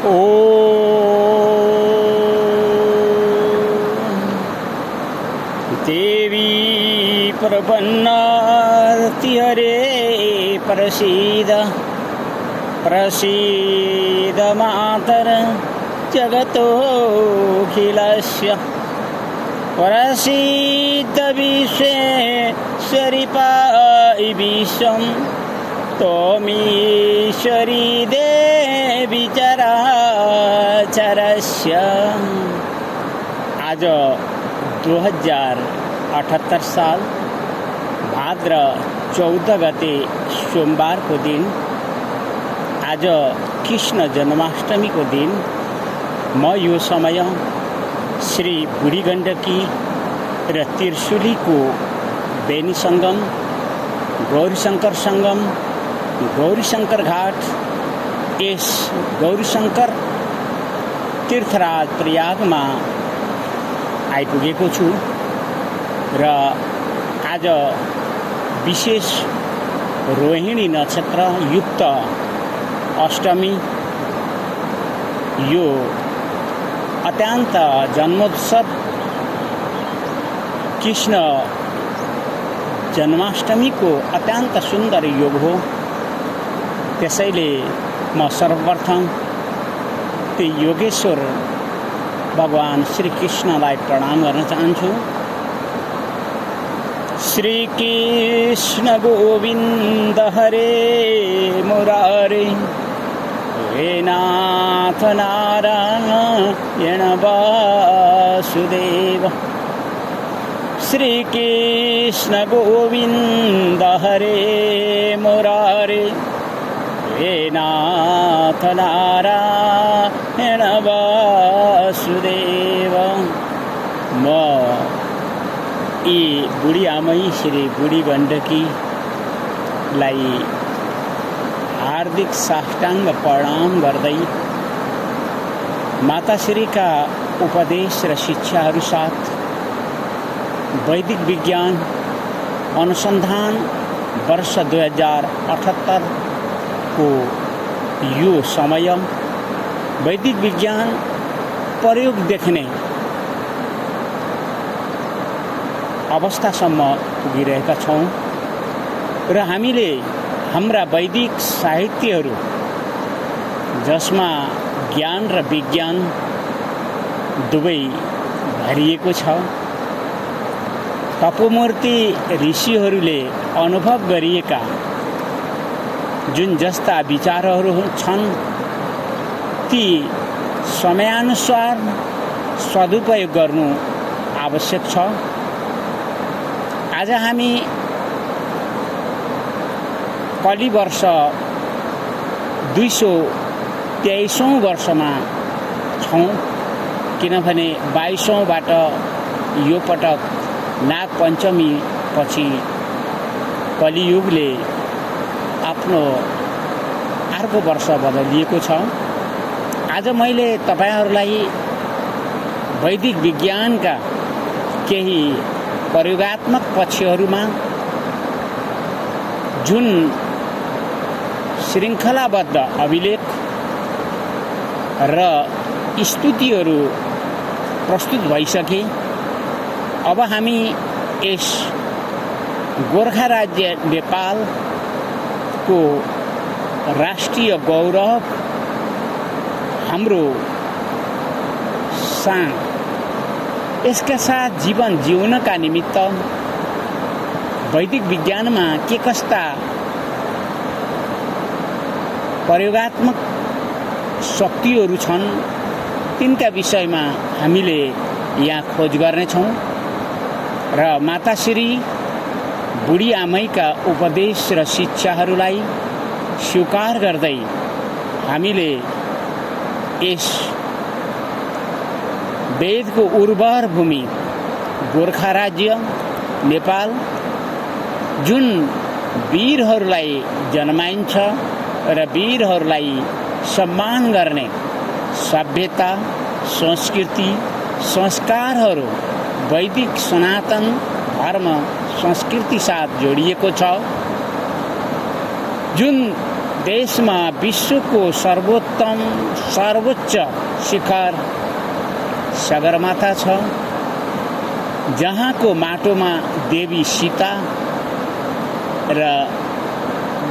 ओ देवी प्रपन्नार्ति हरे प्रसीद प्रसीद मातर जगतोऽखिलस्य प्रसीद विश्वेश्वरि पाहि विश्वं त्वमीश्वरी देवी चराचरस्य। आज 2078 साल भाद्र 14 गते सोमवार को दिन, आज कृष्ण जन्माष्टमी को दिन, म यो समय श्री बुढी गण्डकी र त्रिशुली को बेनी संगम, गौरीशंकर संगम, गौरीशंकर घाट, यस गौरीशंकर तीर्थराज प्रयागमा आइपुगेको छु र आज विशेष रोहिणी नक्षत्र युक्त अष्टमी, यो अत्यन्त जन्मोत्सव कृष्ण जन्माष्टमी को अत्यन्त सुंदर योग हो। त्यसैले म सर्वप्रथम त्यो योगेश्वर भगवान श्री कृष्णलाई प्रणाम गर्न चाहन्छु। श्री कृष्ण गोविंद हरे मुरारे, हे नाथ नारायण वासुदेव। श्री कृष्ण गोविंद हरे मुरारे, हे नाथ नारायण वासुदेव। म यी बुढी आमै श्री बुढी गण्डकीलाई हार्दिक साष्टाङ्ग प्रणाम गर्दै माताश्रीका उपदेश र शिक्षाहरू साथ वैदिक विज्ञान अनुसन्धान वर्ष 2078 को यो समय वैदिक विज्ञान प्रयोग देख्ने अवस्थासम्म पुगिरहेका छौँ र हामीले हाम्रा वैदिक साहित्यहरू जसमा ज्ञान र विज्ञान दुवै भरिएको छ, तपोमूर्ति ऋषिहरूले अनुभव गरिएका जुन जस्ता विचारहरू छन् ती समयानुसार सदुपयोग गर्नु आवश्यक छ। आज हामी कलि वर्ष 223औं वर्षमा छौँ, किनभने 22औँबाट यो पटक नाग पञ्चमी पछि कलियुगले आफ्नो अर्को वर्ष बदलिएको छ। आज मैले तपाईहरूलाई वैदिक विज्ञानका केही प्रयोगात्मक पक्षहरूमा जुन श्रृङ्खलाबद्ध अभिलेख र स्तुतिहरू प्रस्तुत भइसके, अब हामी यस गोर्खा राज्य नेपालको राष्ट्रिय गौरव हाम्रो शान, यसका साथ जीवन जिउनका निमित्त वैदिक विज्ञानमा के कस्ता प्रयोगात्मक शक्तिहरू छन् तिनका विषयमा हामीले यहाँ खोज गर्नेछौँ र माताश्री बुढी आमैका उपदेश र शिक्षाहरूलाई स्वीकार गर्दै हामीले यस वेदको उर्वर भूमि गोर्खा राज्य नेपाल जुन वीरहरूलाई जन्माइन्छ र वीरहरूलाई सम्मान गर्ने सभ्यता, संस्कृति, संस्कारहरू वैदिक सनातन धर्म संस्कृति साथ जोडिएको छ, जुन देशमा विश्वको सर्वोच्च शिखर सगरमाथा छ, जहाँको माटोमा देवी सीता र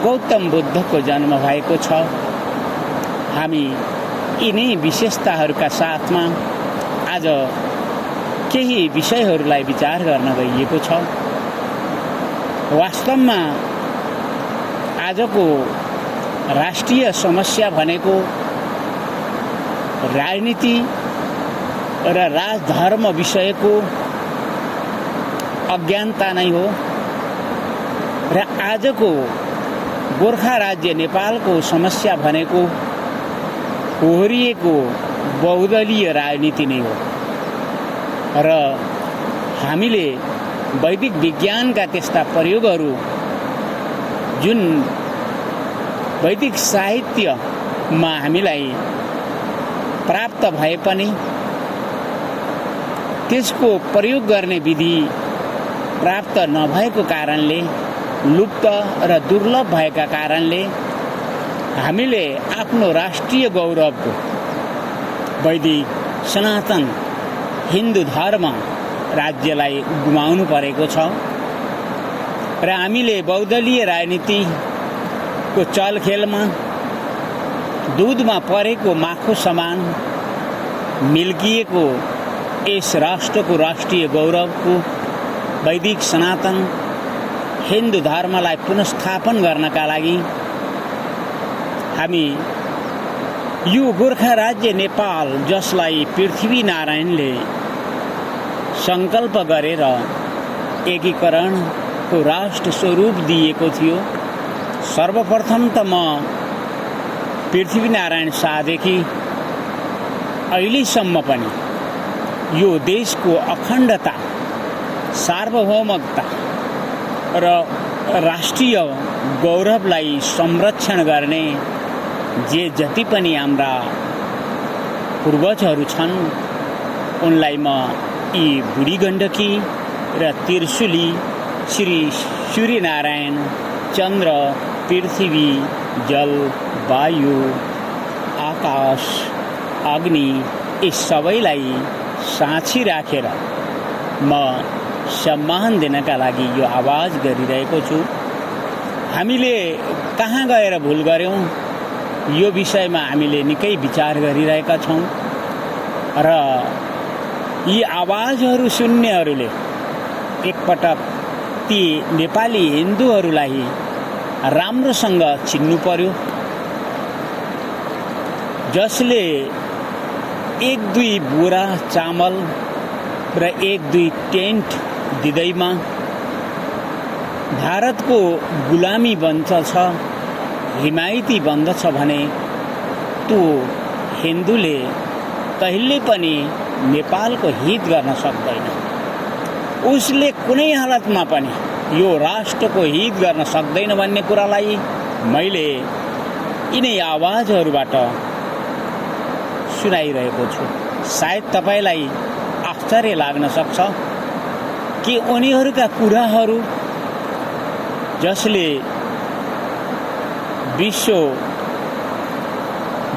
गौतम बुद्धको जन्म भएको छ। हामी यिनै विशेषताहरूका साथमा आज केही विषयहरूलाई विचार गर्न गइएको छ। वास्तवमा आजको राष्ट्रिय समस्या भनेको राजनीति र राजधर्म विषयको अज्ञानता नै हो र आजको गोर्खा राज्य नेपालको समस्या भनेको होरिएको बहुदलीय राजनीति नै हो र हामीले वैदिक विज्ञानका त्यस्ता प्रयोगहरू जुन वैदिक साहित्यमा हामीलाई प्राप्त भए पनि त्यसको प्रयोग गर्ने विधि प्राप्त नभएको कारणले, लुप्त र दुर्लभ भएका कारणले हामीले आफ्नो राष्ट्रिय गौरवको वैदिक सनातन हिन्दू धर्म राज्यलाई गुमाउनु परेको छ र हामीले बहुदलीय राजनीतिको चलखेलमा दुधमा परेको माखु समान मिल्किएको यस राष्ट्रको राष्ट्रिय गौरवको वैदिक सनातन हिन्दू धर्मलाई पुनस्थापन गर्नका लागि हामी यो गोर्खा राज्य नेपाल, जसलाई पृथ्वीनारायणले सङ्कल्प गरेर एकीकरणको राष्ट्र स्वरूप दिएको थियो, सर्वप्रथम त म पृथ्वीनारायण शाहदेखि अहिलेसम्म पनि यो देशको अखण्डता, सार्वभौमकता र राष्ट्रिय गौरवलाई संरक्षण गर्ने जति पनि हाम्रा पूर्वजहरू छन् उनलाई म यी बुढी गण्डकी र त्रिशुली, श्री सूर्यनारायण, चन्द्र, पृथ्वी, जल, वायु, आकाश, अग्नि यी सबैलाई साक्षी राखेर म सम्मान दिनका लागि यो आवाज गरिरहेको छु। हामीले कहाँ गएर भुल गर्यौं यो विषयमा हामीले निकै विचार गरिरहेका छौं र यी आवाजहरू सुन्नेहरूले एकपटक ती नेपाली हिन्दूहरूलाई राम्रोसँग चिन्नु पर्यो, जसले एक दुई बोरा चामल र एक दुई टेन्ट दिँदैमा भारतको गुलामी बन्दछ, हिमायती बन्दछ भने त्यो हिन्दूले कहिले पनि नेपालको हित गर्न सक्दैन। उसले कुनै हालतमा पनि यो राष्ट्रको हित गर्न सक्दैन भन्ने कुरालाई मैले यिनै आवाजहरूबाट सुनाइरहेको छु। सायद तपाईलाई आश्चर्य लाग्न सक्छ कि उनीहरूका कुराहरू जसले विश्व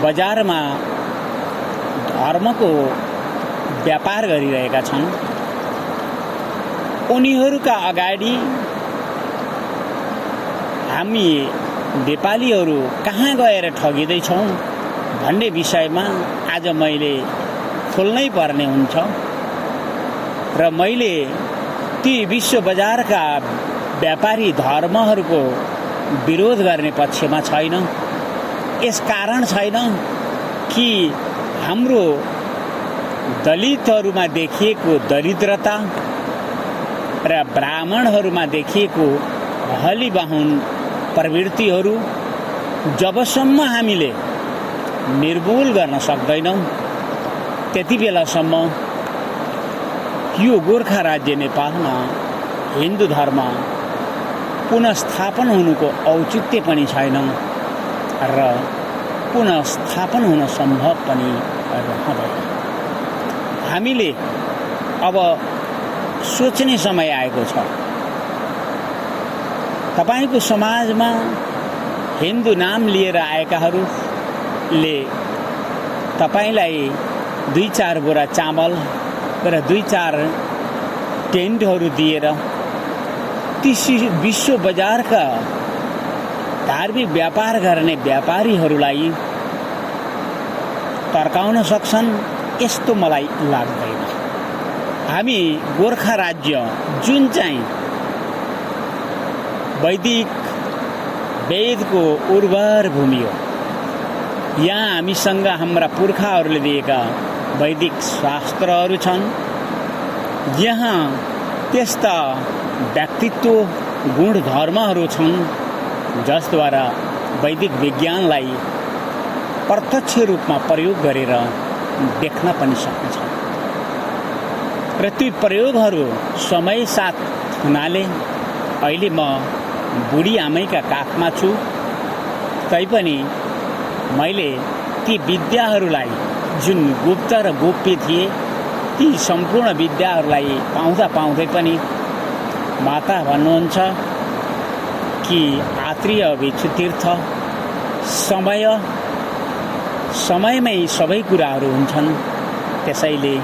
बजारमा धर्मको व्यापार गरिरहेका छन्, उनीहरूका अगाडि हामी नेपालीहरू कहाँ गएर ठगिँदैछौँ भन्ने विषयमा आज मैले खोल्नै पर्ने हुन्छ र मैले ती विश्व बजारका व्यापारी धर्महरूको विरोध गर्ने पक्षमा छैन। यस कारण छैन कि हाम्रो दलितहरूमा देखिएको दरिद्रता र ब्राह्मणहरूमा देखिएको हलीबाहुन प्रवृत्तिहरू जबसम्म हामीले निर्मूल गर्न सक्दैनौँ त्यति बेलासम्म यो गोर्खा राज्य नेपालमा हिन्दू धर्म पुनस्थापन हुनुको औचित्य पनि छैन र पुनस्थापन हुन सम्भव पनि रहँदैन। हामीले अब सोच्ने समय आएको छ। तपाईको समाजमा हिन्दू नाम लिएर आएकाहरूले तपाईलाई 2-4 बोरा चामल र 2-4 टेन्टहरू दिएर ती विश्व बजारका धार्मिक व्यापार गर्ने व्यापारीहरूलाई तर्काउन सक्छन्, यस्तो मलाई लाग्दैन। हामी गोर्खा राज्य जुन चाहिँ वैदिक वेदको उर्वर भूमि हो, यहाँ हामीसँग हाम्रा पुर्खाहरूले दिएका वैदिक शास्त्रहरू छन्। यहाँ त्यस्ता व्यक्तित्व गुण धर्महरू छन् जसद्वारा वैदिक विज्ञानलाई प्रत्यक्ष रूपमा प्रयोग गरेर देख्न पनि सकिन्छ र ती प्रयोगहरू समय साथ हुनाले अहिले म बुढी आमैका काखमा छु, तैपनि मैले ती विद्याहरूलाई जुन गुप्त र गोप्य थिए ती सम्पूर्ण विद्याहरूलाई पाउँदै पनि माता भन्नुहुन्छ कि आत्रीय भिक्षुतीर्थ समयमै सबै कुराहरू हुन्छन्, त्यसैले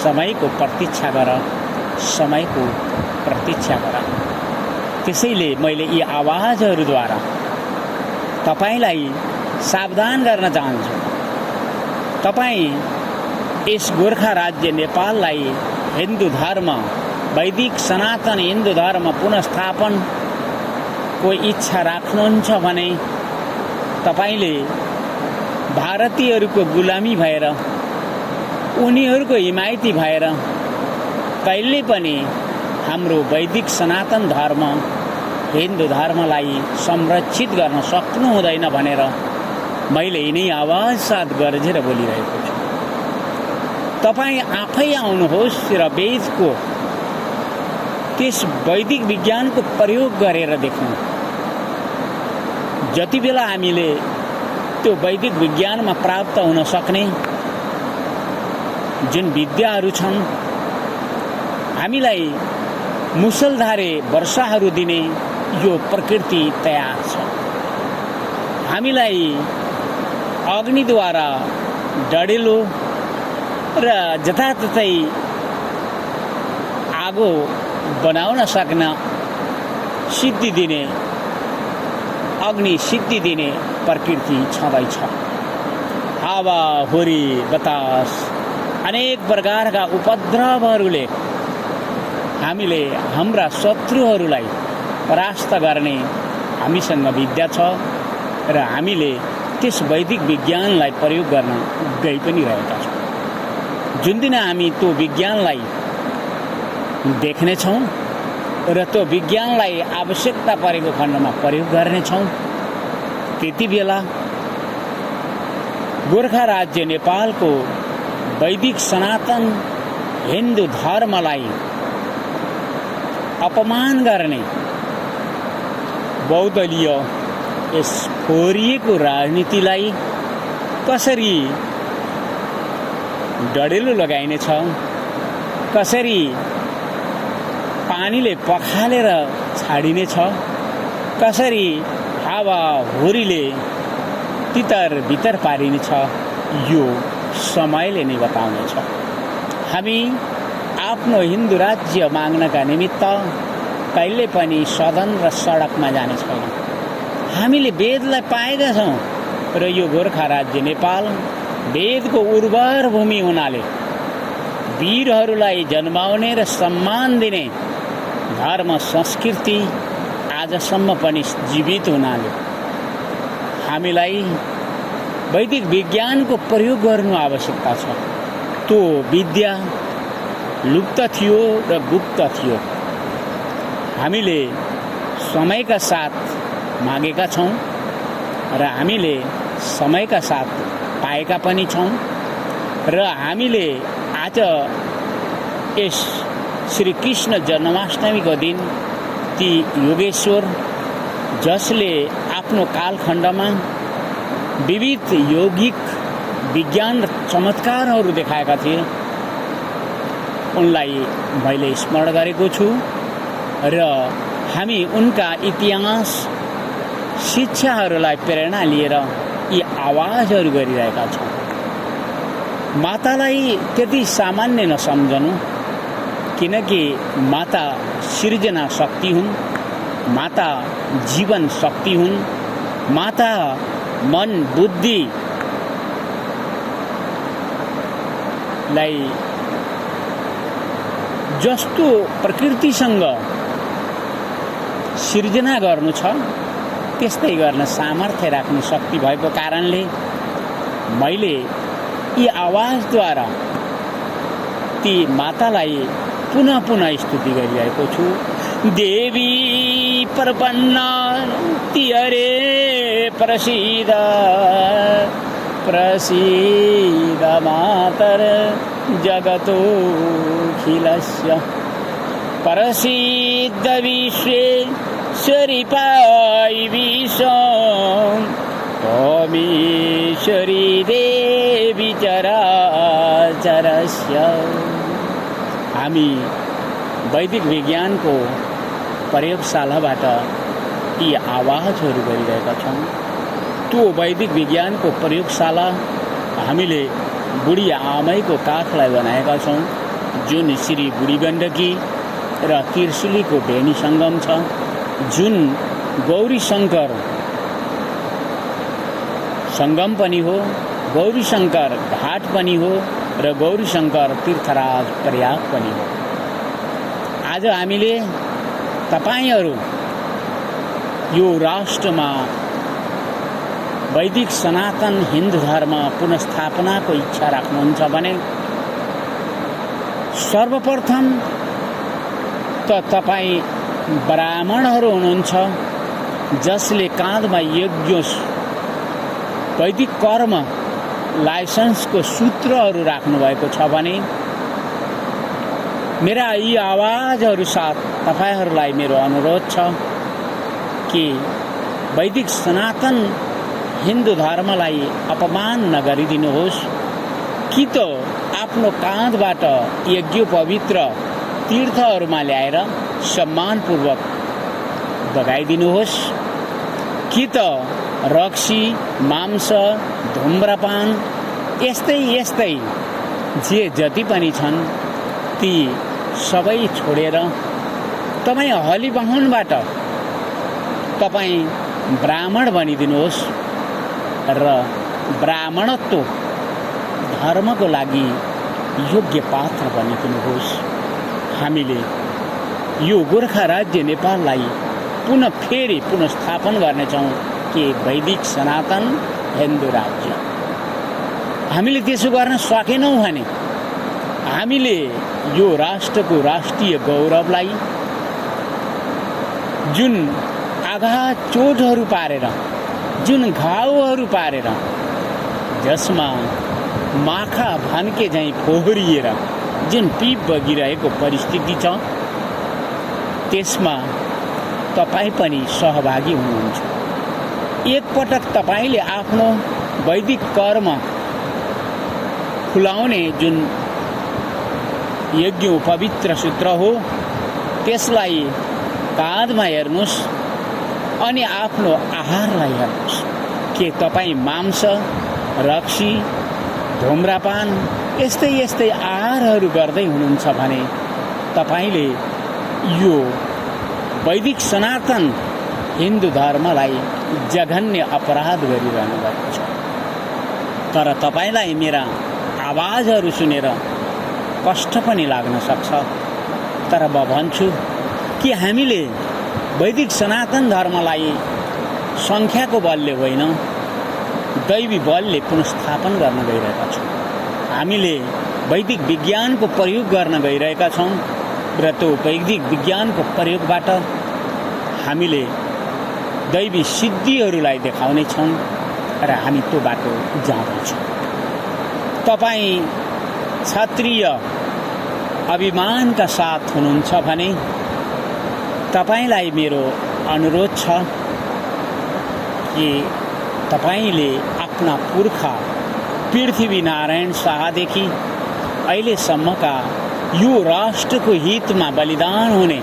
समयको प्रतीक्षा गर, समयको प्रतीक्षा गर। त्यसैले मैले यी आवाजहरूद्वारा तपाईलाई सावधान गर्न चाहन्छु। तपाईँ यस गोर्खा राज्य नेपाललाई हिन्दू धर्म, वैदिक सनातन हिन्दू धर्म पुनर्स्थापनको इच्छा राख्नुहुन्छ भने तपाईले भारतीयहरूको गुलामी भएर, उनीहरूको हिमायती भएर कहिले पनि हाम्रो वैदिक सनातन धर्म हिन्दू धर्मलाई संरक्षित गर्न सक्नु हुँदैन भनेर मैले यिनै आवाज साथ गर्जेर बोलिरहेको छु। तपाईँ आफै आउनुहोस् र वेदको त्यस वैदिक विज्ञानको प्रयोग गरेर देख्नु। जति बेला हामीले त्यो वैदिक विज्ञानमा प्राप्त हुन सक्ने जुन विद्याहरू छन्, हामीलाई मुसलधारे वर्षाहरू दिने यो प्रकृति तयार छ। हामीलाई अग्निद्वारा डढेलो र जताततै आगो बनाउन सक्न सिद्धि दिने, अग्नि सिद्धि दिने प्रकृति छँदैछ। हावा, हुरी, बतास, अनेक प्रकारका उपद्रवहरूले हामीले हाम्रा शत्रुहरूलाई परास्त गर्ने हामीसँग विद्या छ र हामीले त्यस वैदिक विज्ञानलाई प्रयोग गर्न गइ पनि रहेका छौँ। जुन दिन हामी त्यो विज्ञानलाई देख्नेछौँ र त्यो विज्ञानलाई आवश्यकता परेको खण्डमा प्रयोग गर्नेछौँ, त्यति बेला गोर्खा राज्य नेपालको वैदिक सनातन हिन्दू धर्मलाई अपमान गर्ने बहुदलीय यस फोरिएको राजनीतिलाई कसरी डढेलो लगाइनेछ, कसरी पानीले पखालेर छाडिनेछ, कसरी हावा हुरीले तितर बितर पारिनेछ, यो समयले नै बताउनेछ। हामी आफ्नो हिन्दू राज्य माग्नका निमित्त कहिले पनि सदन र सडकमा जाने छैनौँ। हामीले वेदलाई पाएका छौँ र यो गोर्खा राज्य नेपाल वेदको उर्वर भूमि हुनाले, वीरहरूलाई जन्माउने र सम्मान दिने धर्म संस्कृति आजसम्म पनि जीवित हुनाले हामीलाई वैदिक विज्ञानको प्रयोग गर्नु आवश्यकता छ। त्यो विद्या लुप्त थियो र गुप्त थियो। हामीले समयका साथ मागेका छौँ र हामीले समयका साथ पाएका पनि छौँ र हामीले आज यस श्री कृष्ण जन्माष्टमीको दिन ती योगेश्वर जसले आफ्नो कालखण्डमा विविध यौगिक विज्ञान र चमत्कारहरू देखाएका थिए, उनलाई मैले स्मरण गरेको छु र हामी उनका इतिहास शिक्षाहरूलाई प्रेरणा लिएर यी आवाजहरू गरिरहेका छौँ। मातालाई त्यति सामान्य नसम्झनु, किनकि माता सृजना शक्ति हुन्, माता जीवन शक्ति हुन्, माता मन बुद्धिलाई जस्तो प्रकृतिसँग सृजना गर्नु छ त्यस्तै गर्न सामर्थ्य राख्ने शक्ति भएको कारणले मैले यी आवाजद्वारा ती मातालाई पुनः पुनः स्तुति गरिरहेको छु। देवी प्रपन्न तिहरे प्रसीद प्रसीद मातर जगतोऽखिलस्य प्रसीद विश्वेश्वरी पाई विश्वं त्वमीश्वरी देवी चराचरस्य। हामी वैदिक विज्ञानको प्रयोगशालाबाट यी आवाजहरू गरिरहेका छौँ। त्यो वैदिक विज्ञानको प्रयोगशाला हामीले बुढी आमैको काखलाई बनाएका छौँ, जुन श्री बुढी गण्डकी र त्रिशुलीको भेनी सङ्गम छ, जुन गौरी शङ्कर सङ्गम पनि हो, गौरी शङ्कर घाट पनि हो र गौरी शङ्कर तीर्थराज प्रयाग पनि हो। आज हामीले तपाईहरू यो राष्ट्रमा वैदिक सनातन हिन्दू धर्म पुनस्थापनाको इच्छा राख्नुहुन्छ भने सर्वप्रथम त तपाईँ ब्राह्मणहरू हुनुहुन्छ, जसले काँधमा यज्ञ वैदिक कर्म लाइसेन्सको सूत्रहरू राख्नुभएको छ भने मेरा यी आवाजहरू साथ तपाईहरूलाई मेरो अनुरोध छ कि वैदिक सनातन हिन्दू धर्मलाई अपमान नगरिदिनुहोस्, कि त आफ्नो काँधबाट यज्ञ पवित्र तीर्थहरूमा ल्याएर सम्मानपूर्वक बगाइदिनुहोस्, कि त रक्सी मांस धुम्रपान यस्तै यस्तै जे जति पनि छन् ती सबै छोडेर तपाईँ हलिबाहुनबाट तपाईँ ब्राह्मण बनिदिनुहोस् र ब्राह्मणत्व धर्मको लागि योग्य पात्र बनिदिनुहोस्। हामीले यो गोर्खा राज्य नेपाललाई फेरि पुनस्थापन गर्नेछौँ कि वैदिक सनातन हिन्दू राज्य। हामीले त्यसो गर्न सकेनौँ भने हामीले यो राष्ट्रको राष्ट्रिय गौरवलाई जुन आघात चोटहरू पारेर, जुन घाउहरू पारेर, जसमा माखा भान्के झैँ फोहोरिएर जुन पिप बगिरहेको परिस्थिति छ, त्यसमा तपाईँ पनि सहभागी हुनुहुन्छ। एकपटक तपाईँले आफ्नो वैदिक कर्म खुलाउने जुन यज्ञ पवित्र सूत्र हो त्यसलाई काँधमा हेर्नुहोस् अनि आफ्नो आहारलाई हेर्नुहोस्। के तपाईँ मांस रक्सी धुम्रपान यस्तै यस्तै आहारहरू गर्दै हुनुहुन्छ भने तपाईँले यो वैदिक सनातन हिन्दू धर्मलाई जघन्य अपराध गरिरहनु भएको छ। तर तपाईँलाई मेरा आवाजहरू सुनेर कष्ट पनि लाग्न सक्छ, तर म भन्छु कि हामीले वैदिक सनातन धर्मलाई सङ्ख्याको बलले होइन दैवी बलले पुनस्थापन गर्न गइरहेका छौँ। हामीले वैदिक विज्ञानको प्रयोग गर्न गइरहेका छौँ र त्यो वैदिक विज्ञानको प्रयोगबाट हामीले दैवी सिद्धिहरूलाई देखाउने छौँ र हामी त्यो बाटो जाँदैछौँ। तपाईँ क्षत्रिय अभिमानका साथ हुनुहुन्छ भने तपाईँलाई मेरो अनुरोध छ कि तपाईँले आफ्ना पुर्खा पृथ्वीनारायण शाहदेखि अहिलेसम्मका यो राष्ट्रको हितमा बलिदान हुने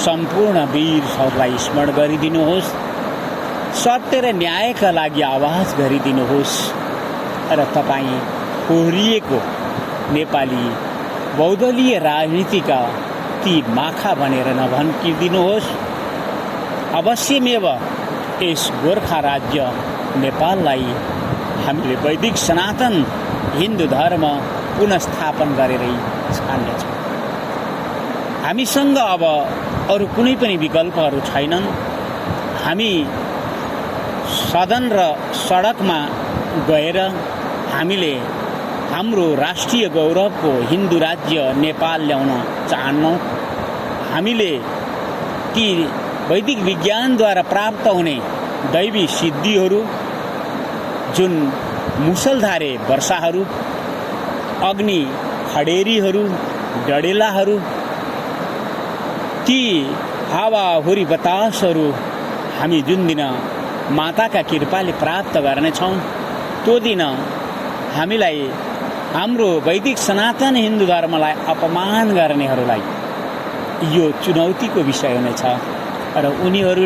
सम्पूर्ण वीरहरूलाई स्मरण गरिदिनुहोस् सत्य र न्यायका लागि आवाज गरिदिनुहोस् र तपाईँ फोहोरिएको नेपाली बहुदलीय राजनीतिका ती माखा भनेर नभन्किदिनुहोस्। अवश्यमेव यस गोर्खा राज्य नेपाललाई हामीले वैदिक सनातन हिन्दू धर्म पुनस्थापन गरेरै छाड्नेछौँ। हामीसँग अब अरू कुनै पनि विकल्पहरू छैनन्। हामी सदन र सडकमा गएर हामीले हाम्रो राष्ट्रिय गौरवको हिन्दू राज्य नेपाल ल्याउन चाहन्नौँ। हामीले ती वैदिक विज्ञानद्वारा प्राप्त हुने दैवी सिद्धिहरू, जुन मुसलधारे वर्षाहरू, अग्नि खडेरीहरू, डडेलाहरू, ती हावाहुरी बतासहरू हामी जुन दिन माताका कृपाले प्राप्त गर्नेछौँ, त्यो दिन हामीलाई हाम्रो वैदिक सनातन हिन्दू धर्मलाई अपमान गर्नेहरूलाई यो चुनौतीको विषय हुनेछ र उनीहरू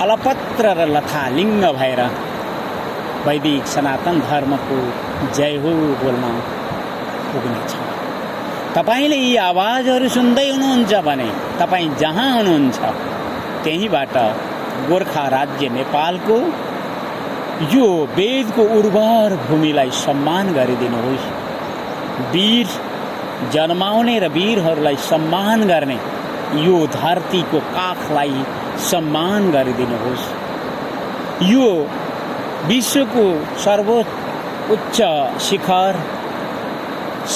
अलपत्र र लथालिङ्ग भएर वैदिक सनातन धर्मको जय हो बोल्न पुग्नेछ। तपाईँले यी आवाजहरू सुन्दै हुनुहुन्छ भने तपाईँ जहाँ हुनुहुन्छ त्यहीँबाट गोर्खा राज्य नेपालको यो वेदको उर्वर भूमिलाई सम्मान गरिदिनुहोस्। वीर जन्माउने र वीरहरूलाई सम्मान गर्ने यो धरतीको काखलाई सम्मान गरिदिनुहोस्। यो विश्वको सर्वोच्च शिखर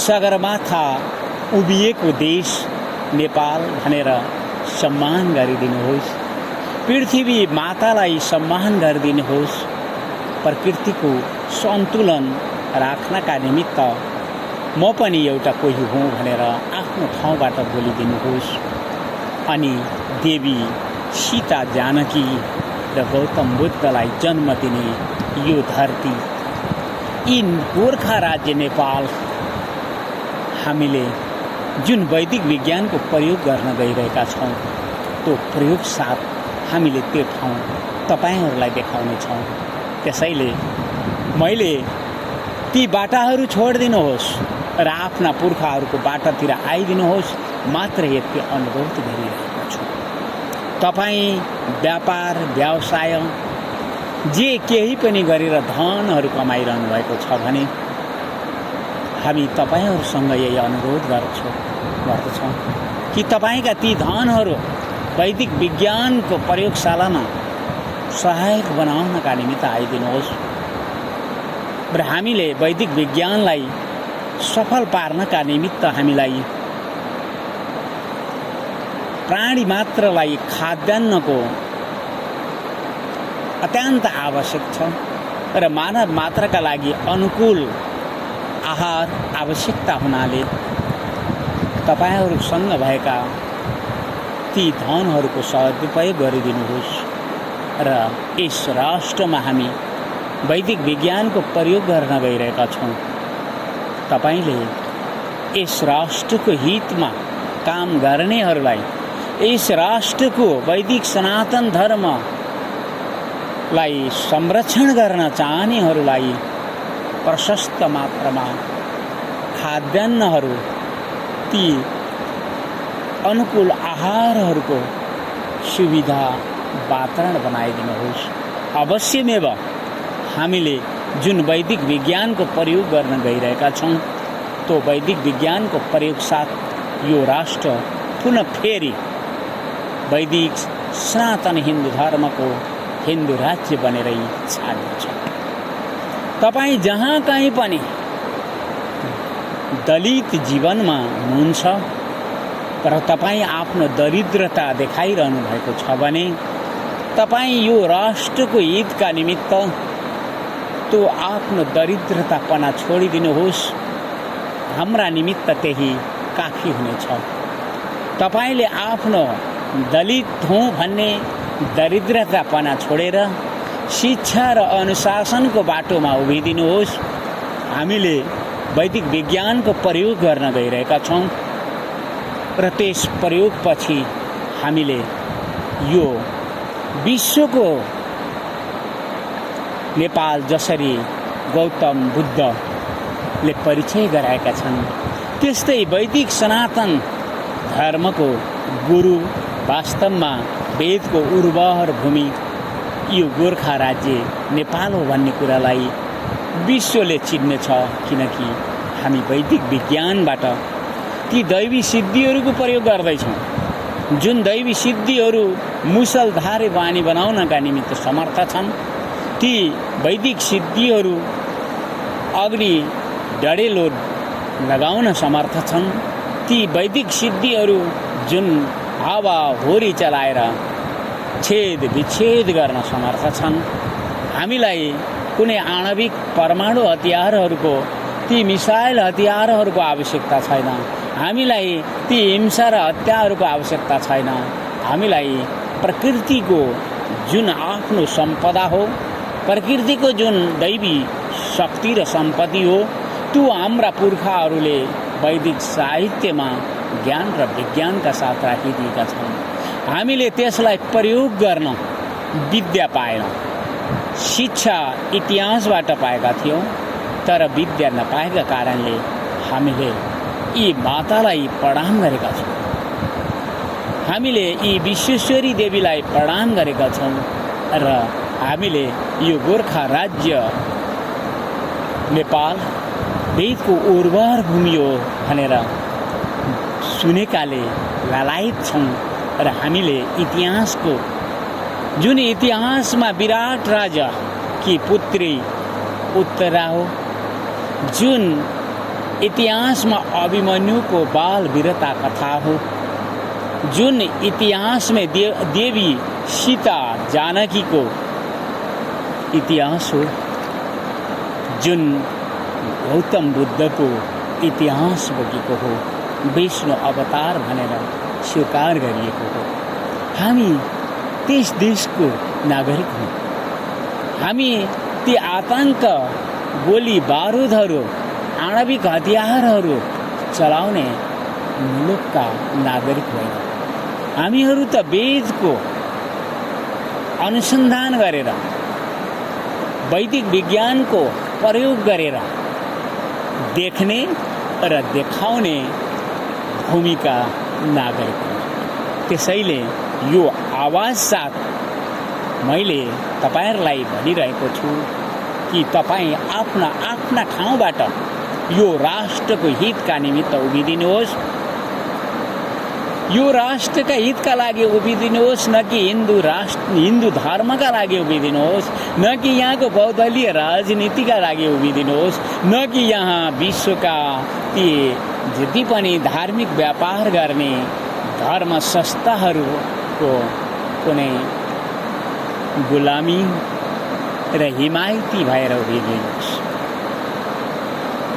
सगरमाथा उभिएको देश नेपाल भनेर सम्मान गरिदिनुहोस्। पृथ्वी मातालाई सम्मान गरिदिनुहोस्। प्रकृतिको सन्तुलन राख्नका निमित्त म पनि एउटा कोही हुँ भनेर आफ्नो ठाउँबाट बोलिदिनुहोस्। अनि देवी सीता जानकी र गौतम बुद्धलाई जन्म दिने यो धरती, यी गोर्खा राज्य नेपाल हामीले जुन वैदिक विज्ञानको प्रयोग गर्न गइरहेका छौँ, त्यो प्रयोग साथ हामीले त्यो ठाउँ तपाईँहरूलाई देखाउनेछौँ। त्यसैले मैले ती बाटाहरू छोडिदिनुहोस् र आफ्ना पुर्खाहरूको बाटातिर आइदिनुहोस् मात्र यति अनुरोध गरिरहेको छु। तपाईँ व्यापार व्यवसाय जे केही पनि गरेर धनहरू कमाइरहनु भएको छ भने हामी तपाईँहरूसँग यही अनुरोध गर्दछौँ कि तपाईँका ती धनहरू वैदिक विज्ञानको प्रयोगशालामा सहायक बनाउनका निमित्त आइदिनुहोस् र हामीले वैदिक विज्ञानलाई सफल पार्नका निमित्त हामीलाई प्राणी मात्रलाई खाद्यान्नको अत्यन्त आवश्यक छ र मानव मात्रका लागि अनुकूल आहार आवश्यकता हुनाले तपाईहरूसँग भएका ती धनहरूको सदुपयोग गरिदिनुहोस् र यस राष्ट्रमा हामी वैदिक विज्ञानको प्रयोग गर्न गइरहेका छौँ। तपाईले यस राष्ट्रको हितमा काम गर्नेहरूलाई, यस राष्ट्रको वैदिक सनातन धर्मलाई संरक्षण गर्न चाहनेहरूलाई प्रशस्त मात्रामा खाद्यान्नहरू, ती अनुकूल आहारहरूको सुविधा वातावरण बनाइदिनुहोस्। अवश्यमेव हामीले जुन वैदिक विज्ञानको प्रयोग गर्न गइरहेका छौँ, त्यो वैदिक विज्ञानको प्रयोग साथ यो राष्ट्र पुनः फेरि वैदिक सनातन हिन्दू धर्मको हिन्दू राज्य बनेरै छाड्नेछ। तपाईँ जहाँ कहीँ पनि दलित जीवनमा हुनुहुन्छ र तपाईँ आफ्नो दरिद्रता देखाइरहनु भएको छ भने तपाईँ यो राष्ट्रको हितका निमित्त त्यो आफ्नो दरिद्रतापना छोडिदिनुहोस्। हाम्रा निमित्त त्यही काफी हुनेछ। तपाईले आफ्नो दलित हुँ भन्ने दरिद्रतापना छोडेर शिक्षा र अनुशासनको बाटोमा उभिदिनुहोस्। हामीले वैदिक विज्ञानको प्रयोग गर्न गइरहेका छौँ र त्यस प्रयोगपछि हामीले यो विश्वको नेपाल जसरी गौतम बुद्धले परिचय गराएका छन् त्यस्तै वैदिक सनातन धर्मको गुरु वास्तवमा वेदको उर्वर भूमि यो गोर्खा राज्य नेपाल हो भन्ने कुरालाई विश्वले चिन्नेछ। किनकि हामी वैदिक विज्ञानबाट ती दैवी सिद्धिहरूको प्रयोग गर्दैछौँ जुन दैवी सिद्धिहरू मुसलधारे बानी बनाउनका निमित्त समर्थ छन्। ती वैदिक सिद्धिहरू अग्नि डढेलो लगाउन समर्थ छन्। ती वैदिक सिद्धिहरू जुन हावा होरी चलाएर छेद विच्छेद गर्न समर्थ छन्। हामीलाई कुनै आणविक परमाणु हतियारहरूको ती मिसाइल हतियारहरूको आवश्यकता छैन। हामीलाई ती हिंसा र हत्याहरूको आवश्यकता छैन। हामीलाई प्रकृतिको जुन आफ्नो सम्पदा हो, प्रकृतिको जुन दैवी शक्ति र सम्पत्ति हो, त्यो हाम्रा पुर्खाहरूले वैदिक साहित्यमा ज्ञान र विज्ञानका साथ राखिदिएका छन्। हामीले त्यसलाई प्रयोग गर्न विद्या पाएनौँ। शिक्षा इतिहासबाट पाएका थियौँ, तर विद्या नपाएका कारणले हामीले यी मातालाई प्रणाम गरेका छौँ। हामीले यी विश्वेश्वरी देवीलाई प्रणाम गरेका छौँ र हामीले यो गोर्खा राज्य नेपाल वेदको उर्वर भूमि हो भनेर सुनेकाले लालायित छौँ र हामीले इतिहासको जुन इतिहासमा विराट राजा की पुत्री उत्तरा हो, जुन इतिहासमा अभिमन्युको बाल वीरता कथा हो, जुन इतिहासमा देवी सीता जानकीको इतिहास हो, जुन गौतम बुद्धको इतिहास बोकेको हो, विष्णु अवतार भनेर स्वीकार गरिएको हो। हामी त्यस देशको नागरिक हौँ। हामी ती आतंक गोली बारुदहरू आणविक हतियारहरू चलाउने मुलुकका नागरिक होइन। हामीहरू त वेदको अनुसन्धान गरेर वैदिक विज्ञानको प्रयोग गरेर देख्ने र देखाउने भूमिका नागरिक हुन्। त्यसैले यो आवाज साथ मैले तपाईहरुलाई भनिरहेको छु कि तपाईं आफ्ना ठाउँबाट यो राष्ट्रको हितका निमित्त उभिदिनुहोस्। यो राष्ट्रका हितका लागि उभिदिनुहोस्, न कि हिन्दू धर्मका लागि उभिदिनुहोस्, न कि यहाँको बहुदलीय राजनीतिका लागि उभिदिनुहोस्, न कि यहाँ विश्वका ती जति पनि धार्मिक व्यापार गर्ने धर्म संस्थाहरूको कुनै गुलामी र हिमायती भएर उभिदिनुहोस्।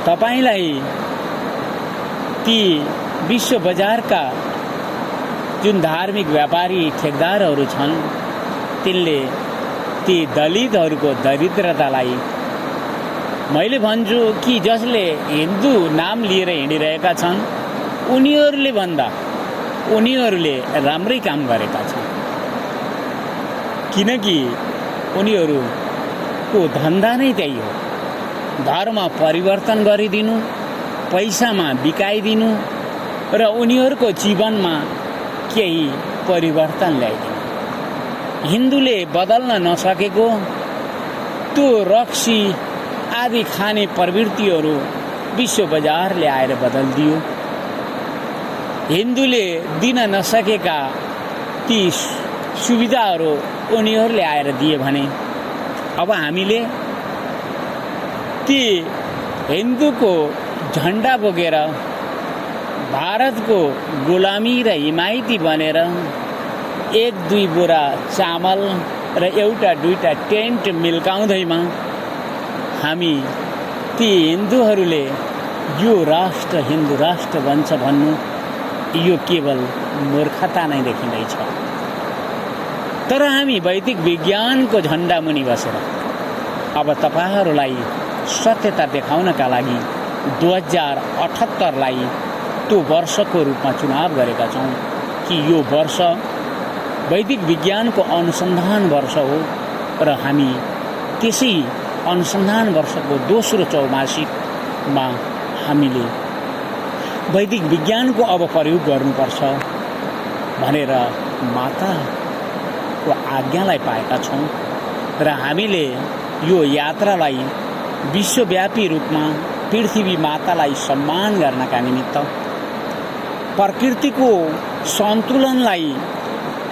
तपाईलाई ती विश्व बजारका जुन धार्मिक व्यापारी ठेकदारहरू छन् तिनले ती दलितहरूको दरिद्रतालाई मैले भन्छु कि जसले हिन्दू नाम लिएर हिँडिरहेका छन् उनीहरूले राम्रै काम गरेका छन्, किनकि उनीहरूको धन्दा नै त्यही हो। धर्म परिवर्तन गरिदिनु, पैसामा बिकाइदिनु र उनीहरूको जीवनमा केही परिवर्तन ल्याइदिनु। हिन्दूले बदल्न नसकेको त्यो रक्सी आदि खाने प्रवृत्तिहरू विश्व बजारले आएर बदलिदियो। हिन्दूले दिन नसकेका ती सुविधाहरू उनीहरूले आएर दिए भने अब हामीले ती हिन्दूको झन्डा बोकेर भारतको गुलामी र हिमायती बनेर 1-2 बोरा चामल र एउटा दुईटा टेन्ट मिल्काउँदैमा हामी ती हिन्दूहरूले यो राष्ट्र हिन्दू राष्ट्र बन्छ भन्नु यो केवल मूर्खता नै देखिँदैछ। तर हामी वैदिक विज्ञानको झन्डा मुनि बसेर अब तपाईहरुलाई सत्यता देखाउनका लागि 2078लाई त्यो वर्षको रूपमा चुनाव गरेका छौं कि यो वर्ष वैदिक विज्ञानको अनुसन्धान वर्ष हो र हामी त्यसै अनुसन्धान वर्षको दोस्रो चौमासिकमा हामीले वैदिक विज्ञानको अब प्रयोग गर्नुपर्छ भनेर माताको आज्ञालाई पाएका छौँ र हामीले यो यात्रालाई विश्वव्यापी रूपमा पृथ्वी मातालाई सम्मान गर्नका निमित्त प्रकृतिको सन्तुलनलाई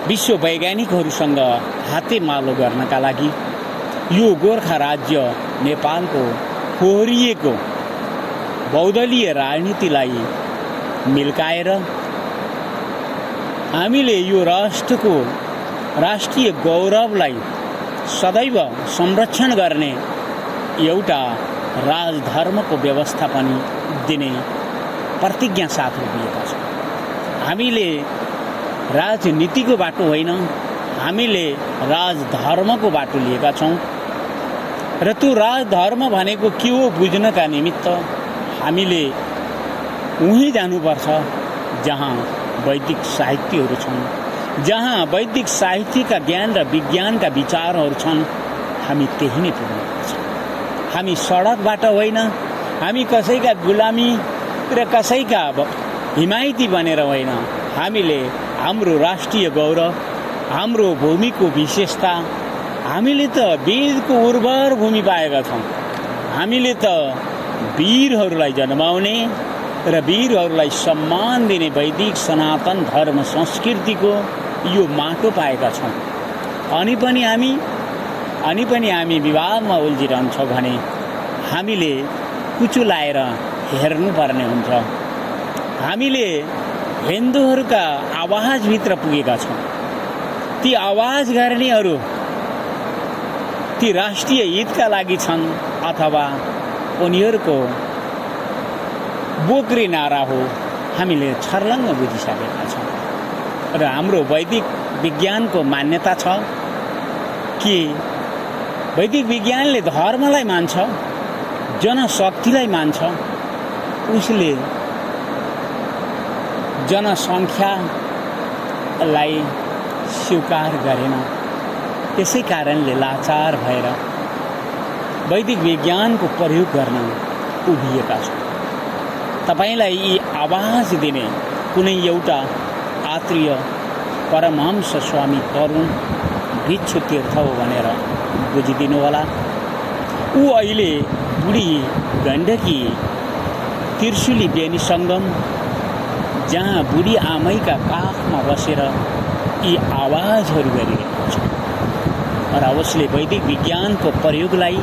विश्व वैज्ञानिकहरूसँग हातेमालो गर्नका लागि यो गोर्खा राज्य नेपालको फोहोरिएको बहुदलीय राजनीतिलाई मिल्काएर हामीले यो राष्ट्रको राष्ट्रिय गौरवलाई सदैव संरक्षण गर्ने एउटा राजधर्मको व्यवस्था पनि दिने प्रतिज्ञा साथ लिएका छौँ। हामीले राजनीतिको बाटो होइन, हामीले राजधर्मको बाटो लिएका छौँ र त्यो राजधर्म भनेको के हो बुझ्नका निमित्त हामीले उहीँ जानुपर्छ जहाँ वैदिक साहित्यहरू छन्, जहाँ वैदिक साहित्यका ज्ञान र विज्ञानका विचारहरू छन्। हामी त्यही नै पुग्नुपर्छ। हामी सडकबाट होइन, हामी कसैका गुलामी र कसैका हिमायती बनेर होइन, हामीले हाम्रो राष्ट्रिय गौरव, हाम्रो भूमिको विशेषता, हामीले त वेदको उर्वर भूमि पाएका छौँ। हामीले त वीरहरूलाई जन्माउने र वीरहरूलाई सम्मान दिने वैदिक सनातन धर्म संस्कृतिको यो माटो पाएका छौँ। अनि पनि हामी विवादमा उल्झिरहन्छौँ भने हामीले कुचुलाएर हेर्नुपर्ने हुन्छ। हामीले हिन्दूहरूका आवाजभित्र पुगेका छौँ। ती आवाज गर्नेहरू ती राष्ट्रिय हितका लागि छन् अथवा उनीहरूको बोक्री नारा हो, हामीले छर्लङ्ग बुझिसकेका छौँ। र हाम्रो वैदिक विज्ञानको मान्यता छ कि वैदिक विज्ञानले धर्मलाई मान्छ, जनशक्तिलाई मान्छ, उसले जनसङ्ख्यालाई स्वीकार गरेन। त्यसै कारणले लाचार भएर वैदिक विज्ञानको प्रयोग गर्न उभिएका छौँ। तपाईलाई यी आवाज दिने कुनै एउटा आत्रीय परमहंस स्वामी तरुण भिक्षु तीर्थ हो भनेर बुझिदिनु होला। ऊ अहिले बुढी गण्डकी त्रिशुली बेनी सङ्गम जहाँ बुढी आमैका काखमा बसेर यी आवाजहरू गरिरहेको छ र उसले वैदिक विज्ञानको प्रयोगलाई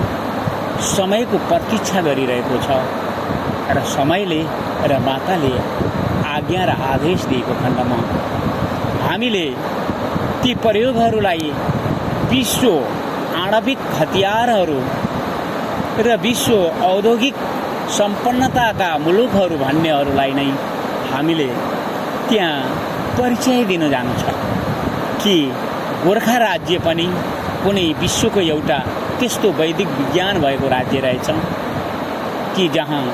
समयको प्रतीक्षा गरिरहेको छ र समयले र माताले आज्ञा र आदेश दिएको खण्डमा हामीले ती प्रयोगहरूलाई विश्व आणविक हतियारहरू र विश्व औद्योगिक सम्पन्नताका मुलुकहरू भन्नेहरूलाई नै हामीले त्यहाँ परिचय दिन जानु छ कि गोर्खा राज्य पनि कुनै विश्वको एउटा त्यस्तो वैदिक विज्ञान भएको राज्य रहेछ कि जहाँ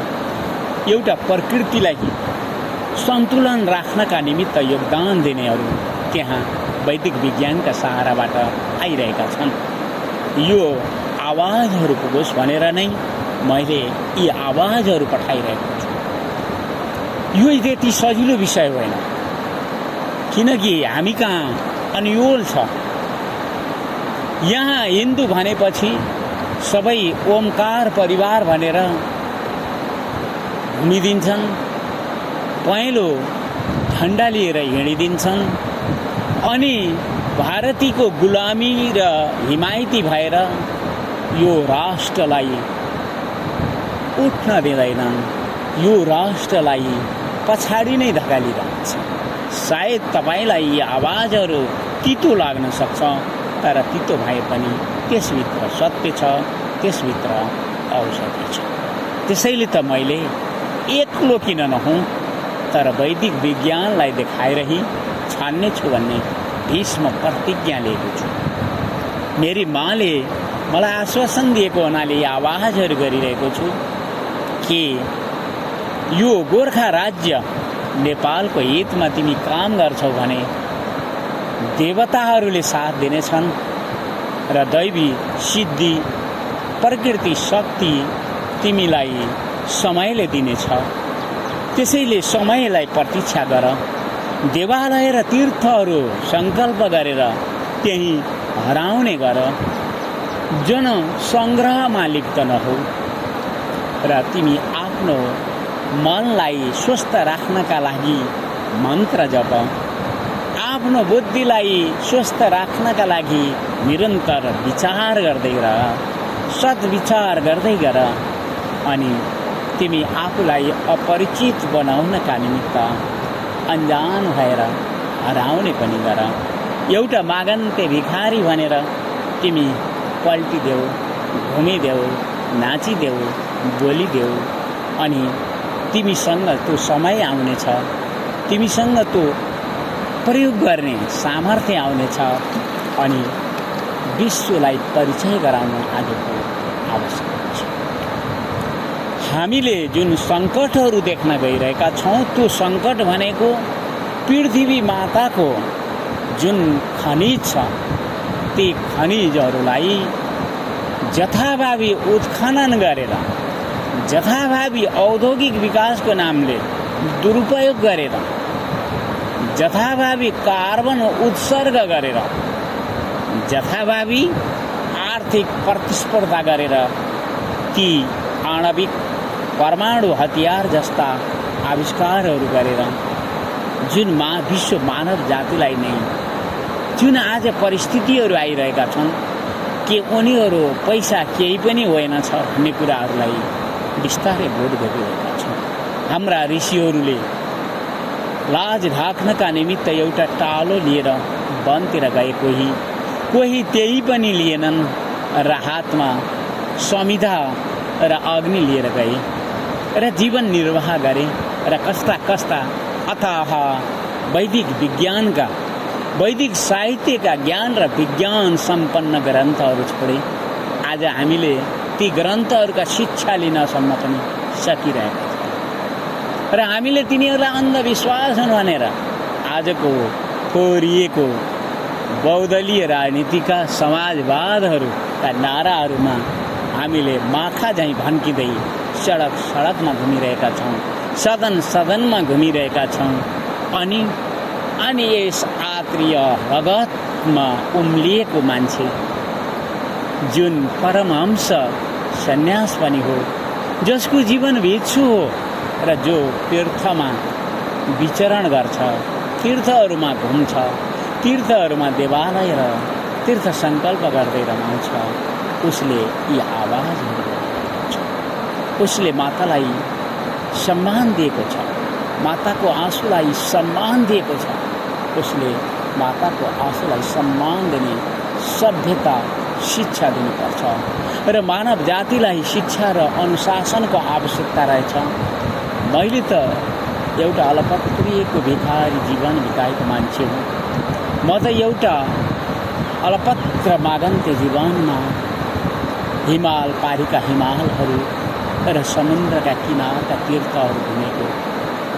एउटा प्रकृतिलाई सन्तुलन राख्नका निमित्त योगदान दिनेहरू त्यहाँ वैदिक विज्ञानका सहाराबाट आइरहेका छन्। यो आवाजहरू पुगोस् भनेर नै मैले यी आवाजहरू पठाइरहेको छु। यो त्यति सजिलो विषय होइन, किनकि हामी कहाँ अन्योल छ। यहाँ हिन्दू भनेपछि सबै ओमकार परिवार भनेर घुमिदिन्छन्, पहेँलो झन्डा लिएर हिँडिदिन्छन् अनि भारतीको गुलामी र हिमायती भएर यो राष्ट्रलाई उठ्न दिँदैनन्, यो राष्ट्रलाई पछाडि नै धकालिरहन्छ। सायद तपाईलाई यी आवाजहरू तितो लाग्न सक्छ, तर तितो भए पनि त्यसभित्र सत्य छ, त्यसभित्र औषधि छ। त्यसैले त मैले एक्लो किन नहुँ तर वैदिक विज्ञानलाई देखाइरही छान्ने छु भन्ने भीष्म प्रतिज्ञा लिएको छु। मेरी माले मलाई आश्वासन दिएको हुनाले यी आवाजहरू गरिरहेको छु कि यो गोर्खा राज्य नेपालको हितमा तिमी काम गर्छौ भने देवताहरूले साथ दिनेछन् र दैवी सिद्धि प्रकृति शक्ति तिमीलाई समयले दिनेछ। त्यसैले समयलाई प्रतीक्षा गर। देवालय र तीर्थहरू सङ्कल्प गरेर त्यही हराउने गर। जन सङ्ग्रहमा लिप्त नहौ र तिमी आफ्नो मनलाई स्वस्थ राख्नका लागि मन्त्र जप। आफ्नो बुद्धिलाई स्वस्थ राख्नका लागि निरन्तर विचार गर्दै रह, सद्विचार गर्दै गर। अनि तिमी आफूलाई अपरिचित बनाउनका निमित्त अन्जान भएर हराउने पनि गर। एउटा मागन्ते भिखारी भनेर तिमी पल्टिदेऊ, घुमिदेऊ, नाचिदेऊ, बोलिदेऊ। अनि तिमीसँग त्यो समय आउनेछ, तिमीसँग त्यो प्रयोग गर्ने सामर्थ्य आउनेछ। अनि विश्वलाई परिचय गराउन आजको आवश्यकता छ। हामीले जुन सङ्कटहरू देख्न गइरहेका छौँ, त्यो सङ्कट भनेको पृथ्वी माताको जुन खनिज छ, ती खनिजहरूलाई जथाभावी उत्खनन गरेर, जथाभावी औद्योगिक विकासको नामले दुरुपयोग गरेर, जथाभावी कार्बन उत्सर्ग गरेर, जथाभावी आर्थिक प्रतिस्पर्धा गरेर ती आणविक परमाणु हतियार जस्ता आविष्कारहरू गरेर जुन विश्व मानव जातिलाई नै जुन आज परिस्थितिहरू आइरहेका छन् कि उनीहरू पैसा केही पनि होइन छ भन्ने कुराहरूलाई बिस्तारै बोध गरिरहेका छन्। हाम्रा ऋषिहरूले लाज ढाक्नका निमित्त एउटा टालो लिएर वनतिर गए, कोही त्यही पनि लिएनन् र हातमा समिधा र अग्नि लिएर गए र जीवन निर्वाह गरे र कस्ता कस्ता अथाह वैदिक विज्ञानका, वैदिक साहित्यका ज्ञान र विज्ञान सम्पन्न ग्रन्थहरू छोडे। आज हामीले ती ग्रन्थहरूका शिक्षा लिनसम्म पनि सकिरहेका छौँ र हामीले तिनीहरूलाई अन्धविश्वास हुन् भनेर आजको थोरिएको बहुदलीय राजनीतिका समाजवादहरूका नाराहरूमा हामीले माखा झैँ भन्किँदै सडक सडकमा घुमिरहेका छौँ, सदन सदनमा घुमिरहेका छौँ। अनि यस आत्रीय रगतमा उम्लिएको मान्छे जुन परमहंस सन्यास पनि हो, जसको जीवन भिक्षु हो र जो तीर्थमा विचरण गर्छ, तीर्थहरूमा घुम्छ, तीर्थहरूमा देवालय र तीर्थ सङ्कल्प गर्दै रमाउँछ, उसले यी आवाजहरू गरेको छ। उसले मातालाई सम्मान दिएको छ, माताको आँसुलाई सम्मान दिएको छ। उसले माताको आँसुलाई सम्मान दिने सभ्यता शिक्षा दिनुपर्छ र मानव जातिलाई शिक्षा र अनुशासनको आवश्यकता रहेछ। मैले त एउटा अलपत्रिएको भिखारी जीवन बिताएको मान्छे हो। म त एउटा अलपत्र मागन्ते जीवनमा हिमाल पारीका हिमालहरू र समुद्रका किनारका तीर्थहरू घुमेको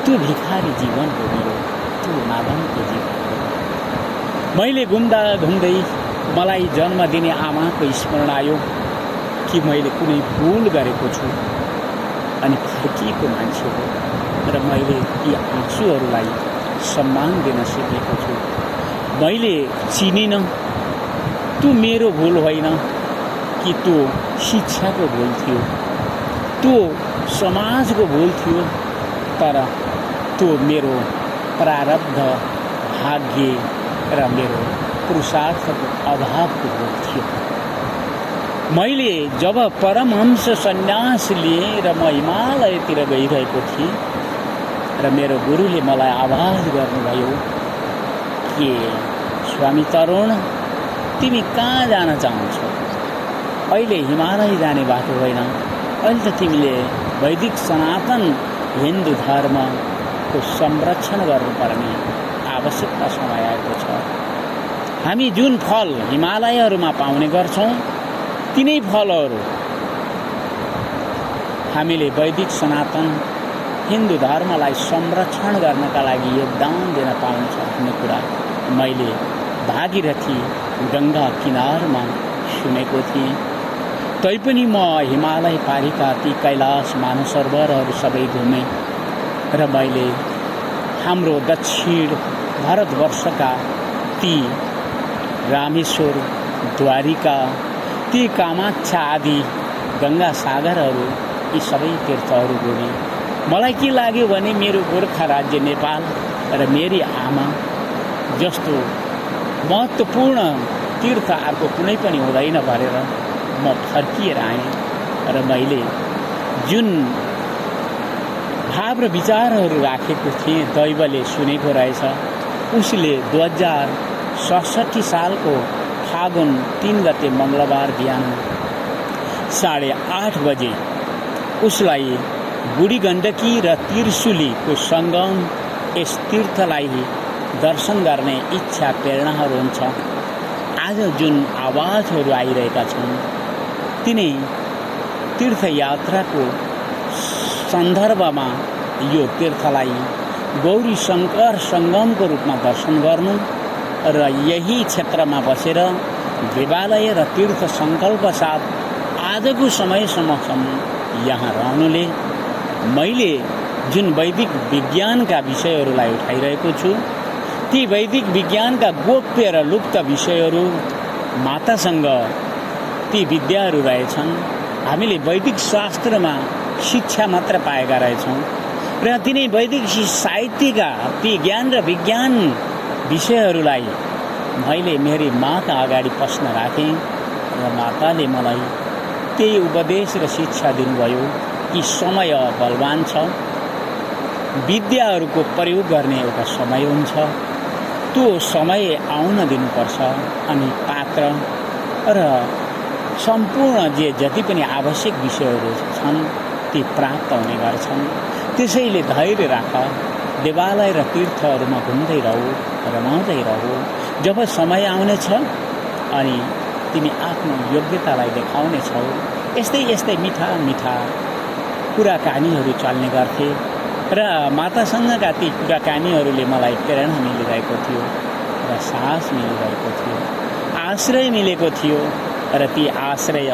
त्यो भिखारी जीवन हो मेरो, त्यो मागन्ते जीवन हो। मैले घुम्दा घुम्दै मलाई जन्म दिने आमाको स्मरण आयो कि मैले कुनै भुल गरेको छु अनि फर्किएको मान्छे हो र मैले यी आँसुहरूलाई सम्मान दिन सिकेको छु। मैले चिनिन त्यो मेरो भुल होइन कि त्यो शिक्षाको भुल थियो, त्यो समाजको भुल थियो, तर त्यो मेरो प्रारब्ध, भाग्य र मेरो पुरुषार्थको अभावको भुल थियो। मैले जब परमहंस सन्यास लिएँ र म हिमालयतिर गइरहेको थिएँ र मेरो गुरुले मलाई आवाज गर्नुभयो कि स्वामी तरुण, तिमी कहाँ जान चाहन्छौ? अहिले हिमालय जाने बाटो होइन, अहिले त तिमीले वैदिक सनातन हिन्दू धर्मको संरक्षण गर्नुपर्ने आवश्यकता समय आएको छ। हामी जुन फल हिमालयहरूमा पाउने गर्छौँ तिनै फलहरू हामीले वैदिक सनातन हिन्दू धर्मलाई संरक्षण गर्नका लागि योगदान दिन पाउँछ भन्ने कुरा मैले भागीरथी गङ्गा किनारमा सुनेको थिएँ तैपनि म हिमालय पारीका ती कैलाश मानसरोवरहरू सबै घुमेँ र मैले हाम्रो दक्षिण भारतवर्षका ती रामेश्वर, द्वारिका, ती कामाख्या आदि गङ्गा सागरहरू यी सबै तीर्थहरू घुमेँ। मलाई के लाग्यो भने मेरो गोर्खा राज्य नेपाल र मेरी आमा जस्तो महत्त्वपूर्ण तीर्थ अर्को कुनै पनि हुँदैन भनेर म फर्किएर आएँ र मैले जुन भाव र विचारहरू राखेको थिएँ दैवले सुनेको रहेछ। उसले 2067 सालको फागुन 3 गते मङ्गलबार बिहान 8:30 बजे उसलाई बुढी गण्डकी र त्रिशुलीको सङ्गम यस तीर्थलाई दर्शन गर्ने इच्छा प्रेरणाहरू हुन्छ। आज जुन आवाजहरू आइरहेका छन् तिनै तीर्थयात्राको सन्दर्भमा यो तीर्थलाई गौरी शङ्कर सङ्गमको रूपमा दर्शन गर्नु र यही क्षेत्रमा बसेर देवालय र तीर्थ सङ्कल्प साथ आजको समयसम्म यहाँ रहनुले मैले जुन वैदिक विज्ञानका विषयहरूलाई उठाइरहेको छु ती वैदिक विज्ञानका गोप्य र लुप्त विषयहरू मातासँग ती विद्याहरू रहेछन्। हामीले वैदिक शास्त्रमा शिक्षा मात्र पाएका रहेछौँ र तिनै वैदिक साहित्यका ती ज्ञान र विज्ञान विषयहरूलाई मैले मेरी माका अगाडि प्रश्न राखेँ र माताले मलाई त्यही उपदेश र शिक्षा दिनुभयो कि समय बलवान छ, विद्याहरूको प्रयोग गर्ने एउटा समय हुन्छ, त्यो समय आउन दिनुपर्छ अनि पात्र र सम्पूर्ण जति पनि आवश्यक विषयहरू छन् ती प्राप्त हुने गर्छन्। त्यसैले धैर्य राख, देवालय र तीर्थहरूमा घुम्दै रहौ, रमाउँदै रहौ। जब समय आउनेछ अनि तिमी आफ्नो योग्यतालाई देखाउनेछौ। यस्तै यस्तै मिठा मिठा कुराकानीहरू चल्ने गर्थे र मातासँगका ती कुराकानीहरूले मलाई प्रेरणा मिलिरहेको थियो र साहस मिलिरहेको थियो, आश्रय मिलेको थियो र ती आश्रय,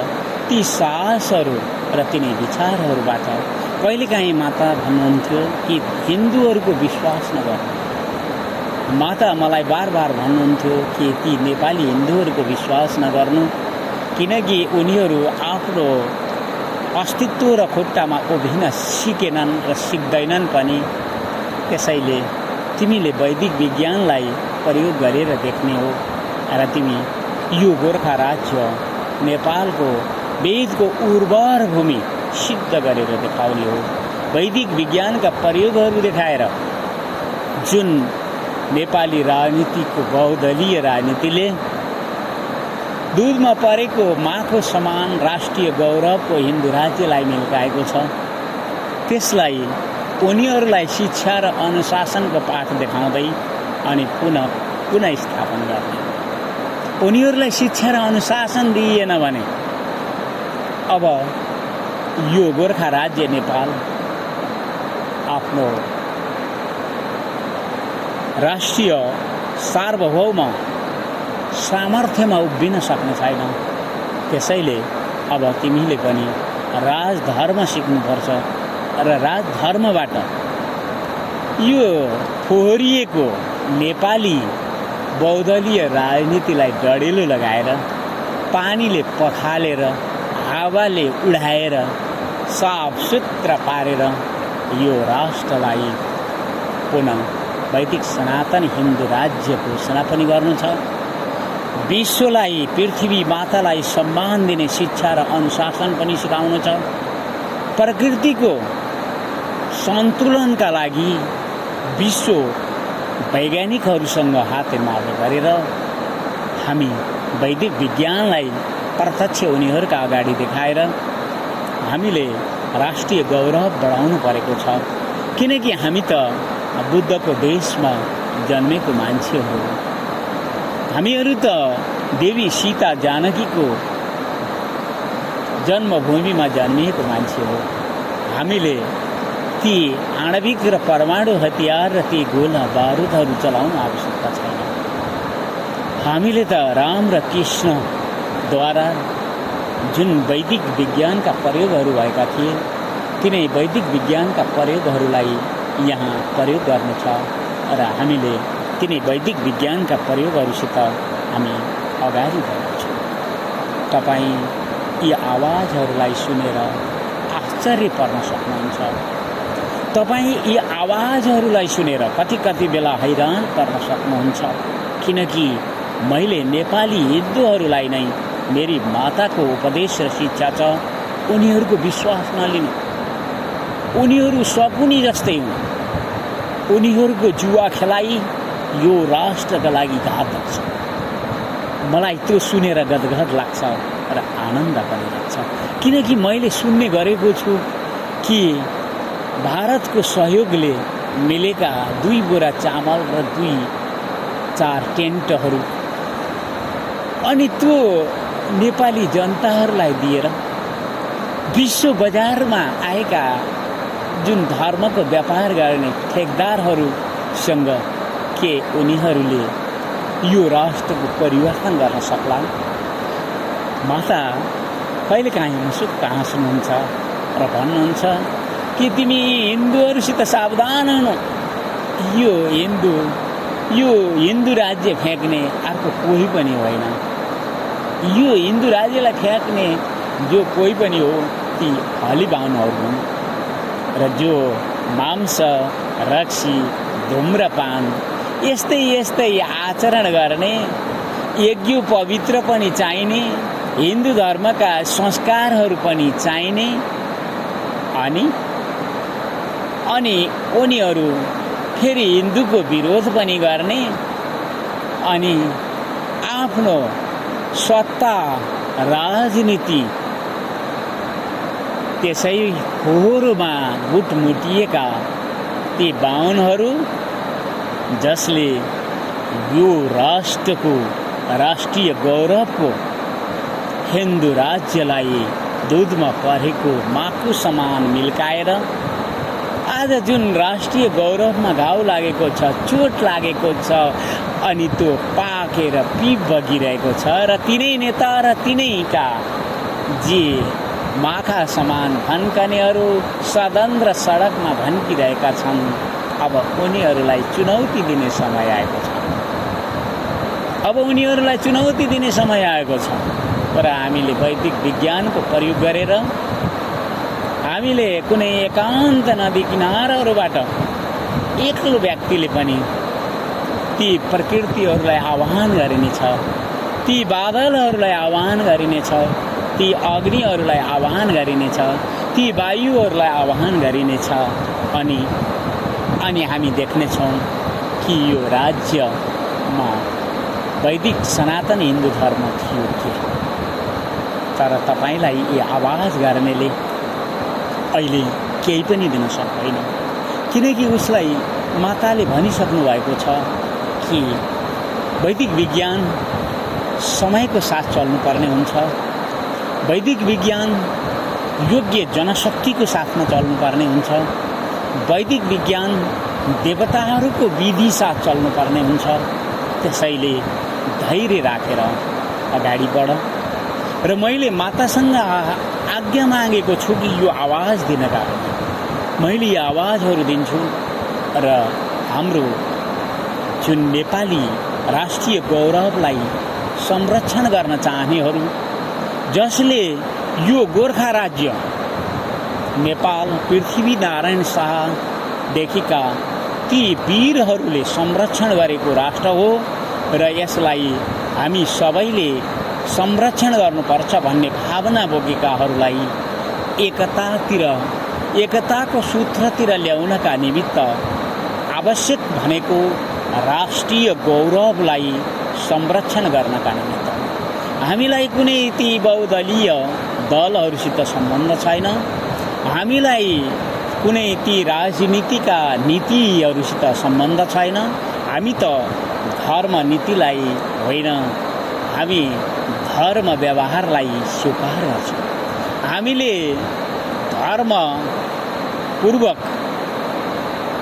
ती साहसहरू र तिनी विचारहरूबाट कहिलेकाहीँ माता भन्नुहुन्थ्यो कि हिन्दूहरूको विश्वास नगर्नु। माता मलाई बार बार भन्नुहुन्थ्यो कि ती नेपाली हिन्दूहरूको विश्वास नगर्नु, किनकि उनीहरू आफ्नो अस्तित्व र खुट्टामा उभिन सिकेनन् र सिक्दैनन् पनि। त्यसैले तिमीले वैदिक विज्ञानलाई प्रयोग गरेर देख्ने हो र तिमी यो गोर्खा राज्य नेपालको वेदको उर्वर भूमि सिद्ध गरेर देखाउने हो। वैदिक विज्ञानका प्रयोगहरू देखाएर जुन नेपाली राजनीतिको बहुदलीय राजनीतिले दुधमा परेको माखो समान राष्ट्रिय गौरवको हिन्दू राज्यलाई मिल्काएको छ, त्यसलाई उनीहरूलाई शिक्षा र अनुशासनको पाठ देखाउँदै अनि पुनः स्थापना गर्ने। उनीहरूलाई शिक्षा र अनुशासन दिइएन भने अब यो गोर्खा राज्य नेपाल आफ्नो राष्ट्रिय सार्वभौम सामर्थ्यमा उभिन सक्ने छैन। त्यसैले अब तिमीले पनि राजधर्म सिक्नुपर्छ र राजधर्मबाट यो फोहोरिएको नेपाली बहुदलीय राजनीतिलाई डढेलो लगाएर, पानीले पखालेर, हावाले उडाएर, साफ सुथरा पारेर यो राष्ट्रलाई पुनः वैदिक सनातन हिन्दू राज्य घोषणा पनि गर्नु छ। विश्वलाई, पृथ्वी मातालाई सम्मान दिने शिक्षा र अनुशासन पनि सिकाउनु छ। प्रकृतिको सन्तुलनका लागि विश्व वैज्ञानिकहरूसँग हातेमालो गरेर हामी वैदिक विज्ञानलाई प्रत्यक्ष उनीहरूका अगाडि देखाएर हामीले राष्ट्रिय गौरव बढाउनु परेको छ। किनकि हामी त बुद्धको देशमा जन्मेको मान्छेहरू, हामीहरू त देवी सीता जानकीको जन्मभूमिमा जन्मिएको मान्छे हो। हामीले ती आणविक र परमाणु हतियार र ती गोला बारुदहरू चलाउन आवश्यकता छैन। हामीले त राम र कृष्णद्वारा जुन वैदिक विज्ञानका प्रयोगहरू भएका थिए तिनै वैदिक विज्ञानका प्रयोगहरूलाई यहाँ प्रयोग गर्नु छ र हामीले तिनै वैदिक विज्ञानका प्रयोगहरूसित हामी अगाडि बढ्छौँ। तपाईँ यी आवाजहरूलाई सुनेर आश्चर्य पर्न सक्नुहुन्छ। तपाईँ यी आवाजहरूलाई सुनेर कति कति बेला हैरान पर्न सक्नुहुन्छ, किनकि मैले नेपाली हिन्दूहरूलाई नै मेरी माताको उपदेश र शिक्षा छ, उनीहरूको विश्वास नलिनु। उनीहरू सकुनी जस्तै हुन्। उनीहरूको जुवा खेलाइ यो राष्ट्रका लागि घातक छ। मलाई त्यो सुनेर गदगद लाग्छ र आनन्द पनि लाग्छ, किनकि मैले सुन्ने गरेको छु कि भारतको सहयोगले मिलेका 2 बोरा चामल र 2-4 टेन्टहरू अनि त्यो नेपाली जनताहरूलाई दिएर विश्व बजारमा आएका जुन धर्मको व्यापार गर्ने ठेकदारहरूसँग के उनीहरूले यो राष्ट्रको परिवर्तन गर्न सक्ला? माता कहिलेकाहीँ मुसुक्क हाँस्नुहुन्छ र भन्नुहुन्छ कि तिमी हिन्दूहरूसित सावधान हुनु। यो हिन्दू राज्य फ्याँक्ने अर्को कोही पनि होइन। यो हिन्दू राज्यलाई फ्याँक्ने जो कोही पनि हो ती हलिबाउनहरू हुन् र जो मांस, रक्सी, धूम्रपान यस्तै आचरण गर्ने, यज्ञ पवित्र पनि चाहिने, हिन्दू धर्मका संस्कारहरू पनि चाहिने अनि उनीहरू फेरि हिन्दूको विरोध पनि गर्ने अनि आफ्नो सत्ता राजनीति त्यसै फोहोरमा गुटमुटिएका ती बाहुनहरू जसले यो राष्ट्रको राष्ट्रिय गौरवको हिन्दू राज्यलाई दुधमा परेको माखु समान मिल्काएर आज जुन राष्ट्रिय गौरवमा घाउ लागेको छ, चोट लागेको छ अनि त्यो पाकेर पिप बगिरहेको छ र तिनै नेता र तिनैका जे माखा समान भन्कनेहरू सदन र सडकमा भन्किरहेका छन्। अब उनीहरूलाई चुनौती दिने समय आएको छ। तर हामीले वैदिक विज्ञानको प्रयोग गरेर हामीले कुनै एकान्त नदी किनारहरूबाट एक्लो व्यक्तिले पनि ती प्रकृतिहरूलाई आह्वान गरिनेछ, ती बादलहरूलाई आह्वान गरिनेछ, ती अग्निहरूलाई आह्वान गरिनेछ, ती वायुहरूलाई आह्वान गरिनेछ अनि हामी देख्नेछौँ कि यो राज्यमा वैदिक सनातन हिन्दू धर्म थियो के। तर तपाईलाई यी आवाज गर्नेले अहिले केही पनि दिन सक्दैन, किनकि उसलाई माताले भनिसक्नु भएको छ कि वैदिक विज्ञान समयको साथ चल्नुपर्ने हुन्छ। वैदिक विज्ञान योग्य जनशक्तिको साथमा चल्नुपर्ने हुन्छ। वैदिक विज्ञान देवताहरूको विधि साथ चल्नुपर्ने हुन्छ। त्यसैले धैर्य राखेर अगाडि बढ। र मैले मातासँग आज्ञा मागेको छु कि यो आवाज दिनका मैले यो आवाजहरू दिन्छु र हाम्रो जुन नेपाली राष्ट्रिय गौरवलाई संरक्षण गर्न चाहनेहरू, जसले यो गोर्खा राज्य नेपाल पृथ्वीनारायण शाहदेखिका ती वीरहरूले संरक्षण गरेको राष्ट्र हो र यसलाई हामी सबैले संरक्षण गर्नुपर्छ भन्ने भावना बोकेकाहरूलाई एकताको सूत्रतिर ल्याउनका निमित्त आवश्यक भनेको राष्ट्रिय गौरवलाई संरक्षण गर्नका निमित्त हामीलाई कुनै ती बहुदलीय दलहरूसित सम्बन्ध छैन। हामीलाई कुनै ती राजनीतिका नीतिहरूसित सम्बन्ध छैन। हामी त धर्म नीतिलाई होइन, हामी धर्म व्यवहारलाई स्वीकार गर्छौँ। हामीले धर्मपूर्वक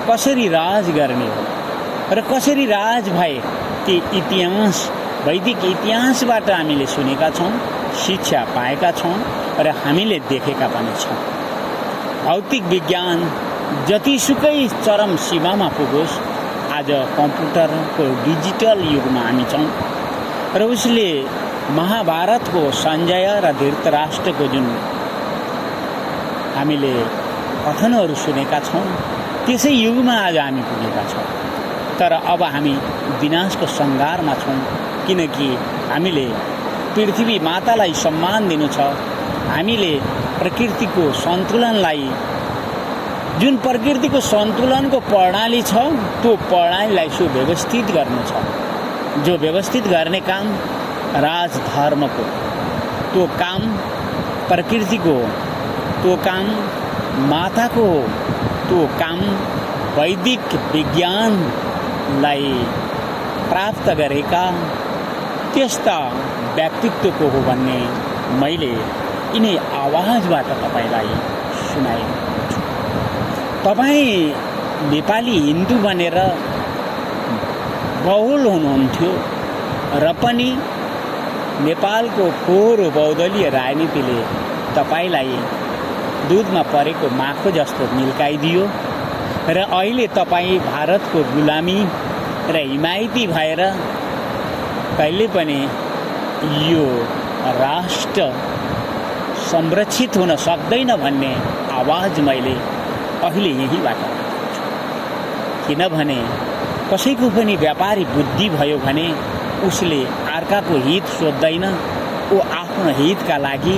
कसरी राज गर्ने हो र कसरी राज भए ती इतिहास, वैदिक इतिहासबाट हामीले सुनेका छौँ। शिक्षा पाएका छौँ र हामीले देखेका पनि छौँ। भौतिक विज्ञान जतिसुकै चरम सीमामा पुगोस्, आज कम्प्युटरको डिजिटल युगमा हामी छौँ र उसले महाभारतको सञ्जय र धृतराष्ट्रको जुन हामीले कथनहरू सुनेका छौँ, त्यसै युगमा आज हामी पुगेका छौँ। तर अब हामी विनाशको सङ्घारमा छौँ, किनकि हामीले पृथ्वी मातालाई सम्मान दिनु छ। हामीले प्रकृतिको सन्तुलनलाई, जुन प्रकृतिको सन्तुलनको प्रणाली छ, त्यो प्रणालीलाई सुव्यवस्थित गर्नु छ। जो व्यवस्थित गर्ने काम राजधर्मको, त्यो काम प्रकृतिको, त्यो काम माताको हो, त्यो काम वैदिक विज्ञानलाई प्राप्त गरेका त्यस्ता व्यक्तित्वको हो भन्ने मैले यिनै आवाजबाट तपाईँलाई सुनाएको छु। तपाईँ नेपाली हिन्दू भनेर बहुल हुनुहुन्थ्यो र पनि नेपालको फोहोरो बहुदलीय राजनीतिले तपाईँलाई दुधमा परेको माखो जस्तो निल्काइदियो र अहिले तपाईँ भारतको गुलामी र हिमायती भएर कहिले पनि यो राष्ट्र संरक्षित हुन सक्दैन भन्ने आवाज मैले अहिले यहीँबाट राखेको छु। किनभने कसैको पनि व्यापारी बुद्धि भयो भने उसले अर्काको हित सोध्दैन, ऊ आफ्नो हितका लागि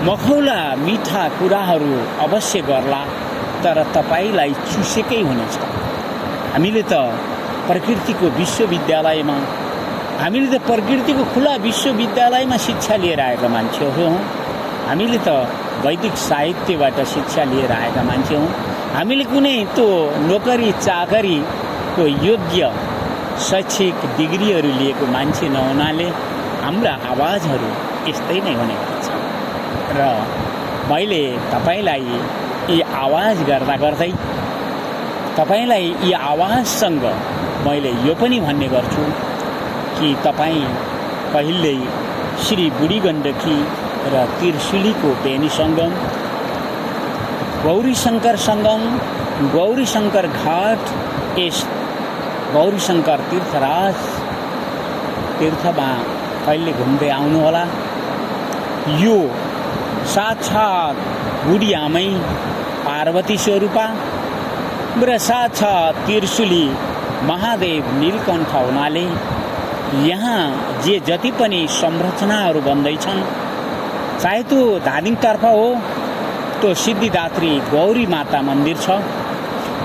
मखौला मिठा कुराहरू अवश्य गर्ला, तर तपाईँलाई चुसेकै हुनेछ। हामीले त प्रकृतिको विश्वविद्यालयमा, हामीले त प्रकृतिको खुला विश्वविद्यालयमा शिक्षा लिएर आएका मान्छेहरू हौँ। हामीले त वैदिक साहित्यबाट शिक्षा लिएर आएका मान्छे हौँ। हामीले कुनै त्यो नोकरी चाकरीको योग्य शैक्षिक डिग्रीहरू लिएको मान्छे नहुनाले हाम्रा आवाजहरू यस्तै नै हुने गर्छ। र मैले तपाईँलाई यी आवाज गर्दा गर्दै तपाईँलाई यी आवाजसँग मैले यो पनि भन्ने गर्छु कि तपाईँ पहिल्यै श्री बुढी गण्डकी र त्रिशुलीको बेनी सङ्गम, गौरी शङ्कर सङ्गम, गौरी शङ्कर घाट, यस गौरी शङ्कर तीर्थराज तीर्थमा कहिले घुम्दै आउनुहोला। यो साक्षात् बुढी आमै पार्वती स्वरूपा र साक्षात् त्रिशुली महादेव नीलकण्ठ हुनाले यहाँ जे जति पनि संरचनाहरू बन्दैछन्, चाहे त्यो धादिङतर्फ हो, त्यो सिद्धिदात्री गौरी माता मन्दिर छ,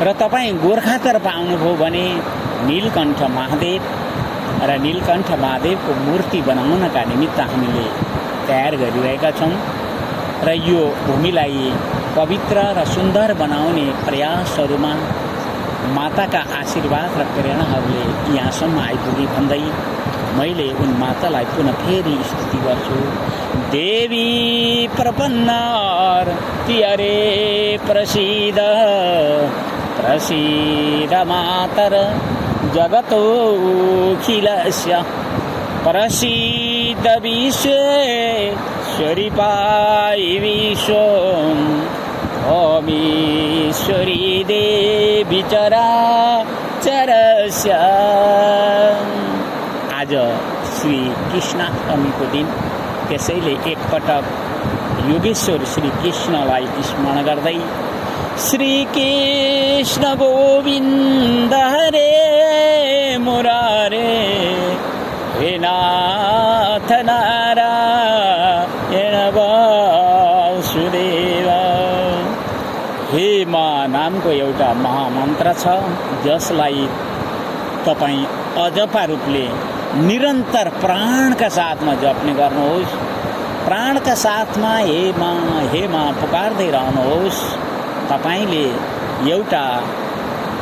र तपाईँ गोर्खातर्फ आउनुभयो भने नीलकण्ठ महादेव र नीलकण्ठ महादेवको मूर्ति बनाउनका निमित्त हामीले तयार गरिरहेका छौँ र यो भूमिलाई पवित्र र सुन्दर बनाउने प्रयासहरूमा माताका आशीर्वाद र प्रेरणाहरूले यहाँसम्म आइपुगे भन्दै मैले उन मातालाई पुनः फेरि स्तुति गर्छु। देवी प्रपन्नार्ति हरे प्रसीद प्रसीद मातर जगतोऽखिलस्य प्रसीद विश्वेश्वरी पायि विश्वम् ओमीश्वरी देवी चराचरस्य। आज श्री कृष्णाष्टमीको दिन, त्यसैले एकपटक योगेश्वर श्री कृष्णलाई स्मरण गर्दै श्री कृष्ण गोविन्द हरे मुरारे हे नाथ नारायण वासुदेव। हे माँ नामको एउटा महामन्त्र छ, जसलाई तपाईँ अजपा रूपले निरन्तर प्राणका साथमा जप्ने गर्नुहोस्। प्राणका साथमा हे माँ पुकार्दै रहनुहोस्। तपाईले एउटा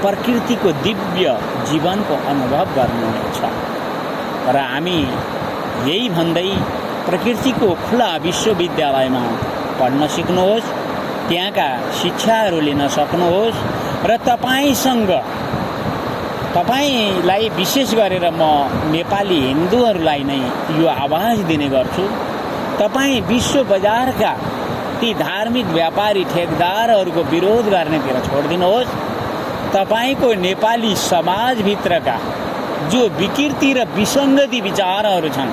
प्रकृतिको दिव्य जीवनको अनुभव गर्नुहुनेछ। र हामी यही भन्दै प्रकृतिको खुला विश्वविद्यालयमा पढ्न सिक्नुहोस्, त्यहाँका शिक्षाहरू लिन सक्नुहोस् र तपाईँलाई विशेष गरेर म नेपाली हिन्दूहरूलाई नै यो आवाज दिने गर्छु तपाईँ विश्व बजारका ती धार्मिक व्यापारी ठेकदारहरूको विरोध गर्नेतिर छोडिदिनुहोस्। तपाईको नेपाली समाजभित्रका जो विकृति र विसङ्गति विचारहरू छन्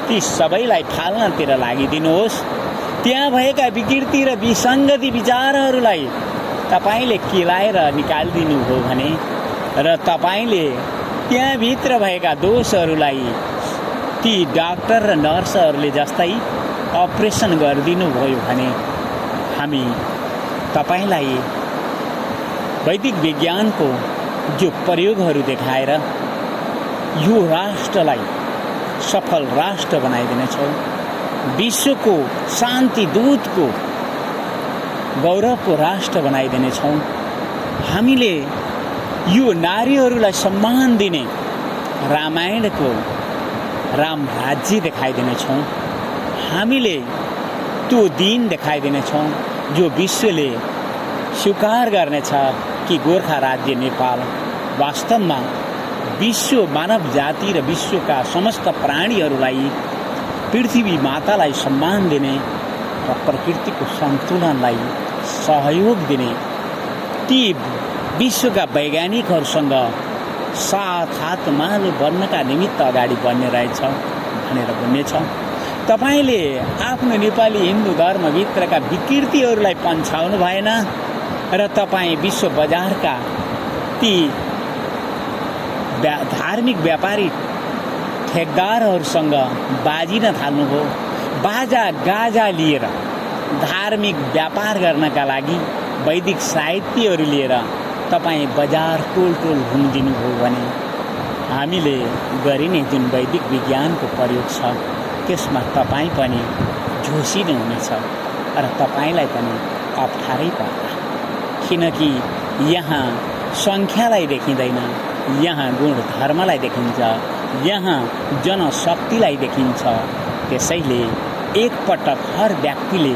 ती सबैलाई फाल्नतिर लागिदिनुहोस्। त्यहाँ भएका विकृति र विसङ्गति विचारहरूलाई तपाईले केलाएर निकालिदिनु हो भने र तपाईले त्यहाँभित्र भएका दोषहरूलाई ती डाक्टर र नर्सहरूले जस्तै अपरेसन गरिदिनु भयो भने हामी तपाईलाई वैदिक विज्ञानको जो प्रयोगहरू देखाएर यो राष्ट्रलाई सफल राष्ट्र बनाइदिनेछौँ। विश्वको शान्ति दूतको गौरवको राष्ट्र बनाइदिनेछौँ। हामीले यो नारीहरूलाई सम्मान दिने रामायणको राम राज्य देखाइदिनेछौँ। हामीले त्यो दिन देखाइदिनेछौँ जो विश्वले स्वीकार गर्नेछ कि गोर्खा राज्य नेपाल वास्तवमा विश्व मानव जाति र विश्वका समस्त प्राणीहरूलाई पृथ्वी मातालाई सम्मान दिने र प्रकृतिको सन्तुलनलाई सहयोग दिने ती विश्वका वैज्ञानिकहरूसँग साथ हातमालो बन्नका निमित्त अगाडि बढ्ने रहेछ भनेर भन्नेछ। तपाईले आफ्नो नेपाली हिन्दू धर्मभित्रका विकृतिहरूलाई पन्छाउनु भएन र तपाईँ विश्व बजारका ती धार्मिक व्यापारी ठेकदारहरूसँग बाजिन थाल्नुभयो। बाजा गाजा लिएर धार्मिक व्यापार गर्नका लागि वैदिक साहित्यहरू लिएर तपाईँ बजार टोल टोल घुमिदिनुभयो भने हामीले गरिने जुन वैदिक विज्ञानको प्रयोग छ त्यसमा तपाईँ पनि झोसिनु हुनेछ र तपाईँलाई पनि अप्ठ्यारै पर्ला। किनकि यहाँ सङ्ख्यालाई देखिँदैन, यहाँ गुण धर्मलाई देखिन्छ, यहाँ जनशक्तिलाई देखिन्छ। त्यसैले एकपटक हर व्यक्तिले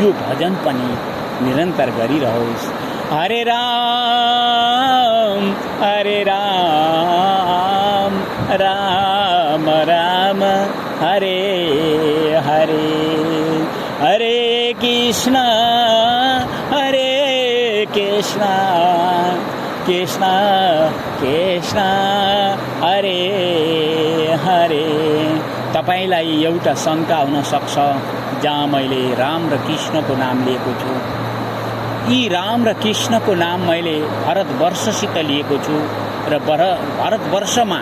यो भजन पनि निरन्तर गरिरहोस्। हरे राम राम राम हरे हरे, हरे कृष्ण कृष्ण कृष्ण हरे हरे। तपाईलाई एउटा शङ्का हुन सक्छ जहाँ मैले राम र कृष्णको नाम लिएको छु। यी राम र कृष्णको नाम मैले भारतवर्षसित लिएको छु र भारतवर्षमा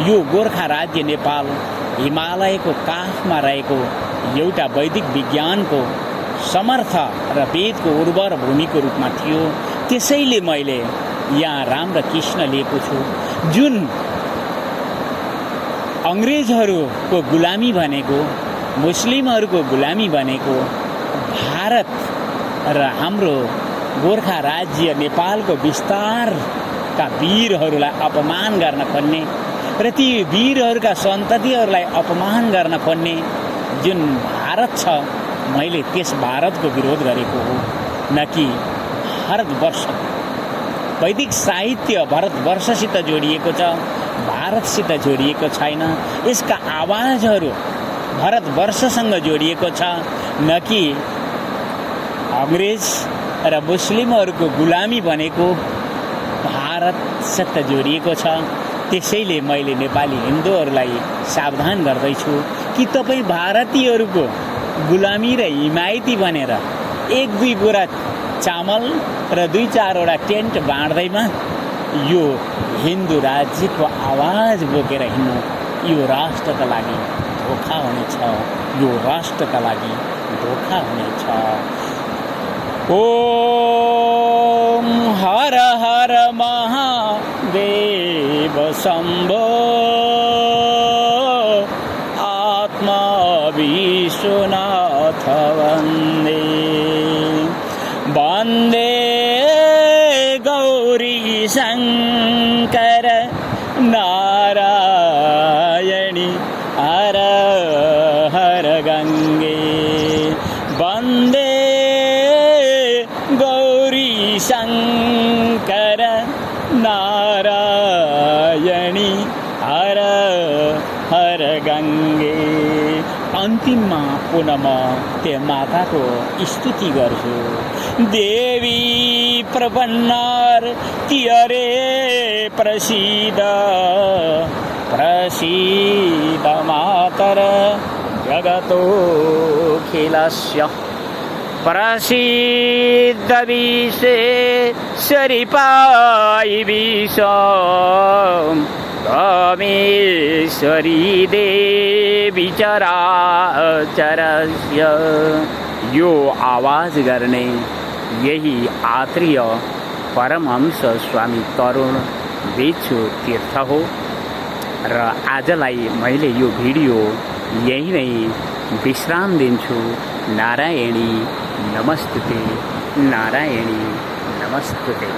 यो गोर्खा राज्य नेपाल हिमालयको काखमा रहेको एउटा वैदिक विज्ञानको समर्थ र वेदको उर्वर भूमिको रूपमा थियो। त्यसैले मैले यहाँ राम र कृष्ण लिएको छु। जुन अङ्ग्रेजहरूको गुलामी भनेको, मुस्लिमहरूको गुलामी भनेको भारत र हाम्रो गोर्खा राज्य नेपालको विस्तारका वीरहरूलाई अपमान गर्न खोज्ने र ती वीरहरूका सन्ततिहरूलाई अपमान गर्न खोज्ने जुन भारत छ, मैले त्यस भारतको विरोध गरेको हो, न कि भारतवर्ष। वैदिक साहित्य भारतवर्षसित जोडिएको छ, भारतसित जोडिएको छैन। यसका आवाजहरू भारतवर्षसँग जोडिएको छ, न कि अङ्ग्रेज र मुस्लिमहरूको गुलामी भनेको भारतसित जोडिएको छ। त्यसैले मैले नेपाली हिन्दूहरूलाई सावधान गर्दैछु कि तपाईँ भारतीयहरूको गुलामी र हिमायती बनेर एक दुई बोरा चामल र दुई चारवटा टेन्ट बाँड्दैमा यो हिन्दू राज्यको आवाज बोकेर हिँड्नु यो राष्ट्रका लागि धोका हुनेछ, यो राष्ट्रका लागि धोका हुनेछ। ओम हर हर महादेव शम्भो आत्मा विश्वनाथ वन्दे वन्दे गौरी शङ्कर नारायणी हर हर गङ्गे वन्दे गौरी शङ्कर नारायणी हर हर गङ्गे। अन्तिममा पुनः म त्यो माताको स्तुति गर्छु। देवी प्रपन्नार तियरे प्रसीद प्रसीद मातर जगतोऽखिलस्य प्रसीद विश्वेश्वरी पायि विश्वम् त्वमेश्वरी देवी चराचरस्य। यो आवाज गर्ने यही आत्रीय परमहंस स्वामी तरुण भिक्षु तीर्थ हो र आजलाई मैले यो भिडियो यही नै विश्राम दिन्छु। नारायणी नमस्तुते, नारायणी नमस्तुते।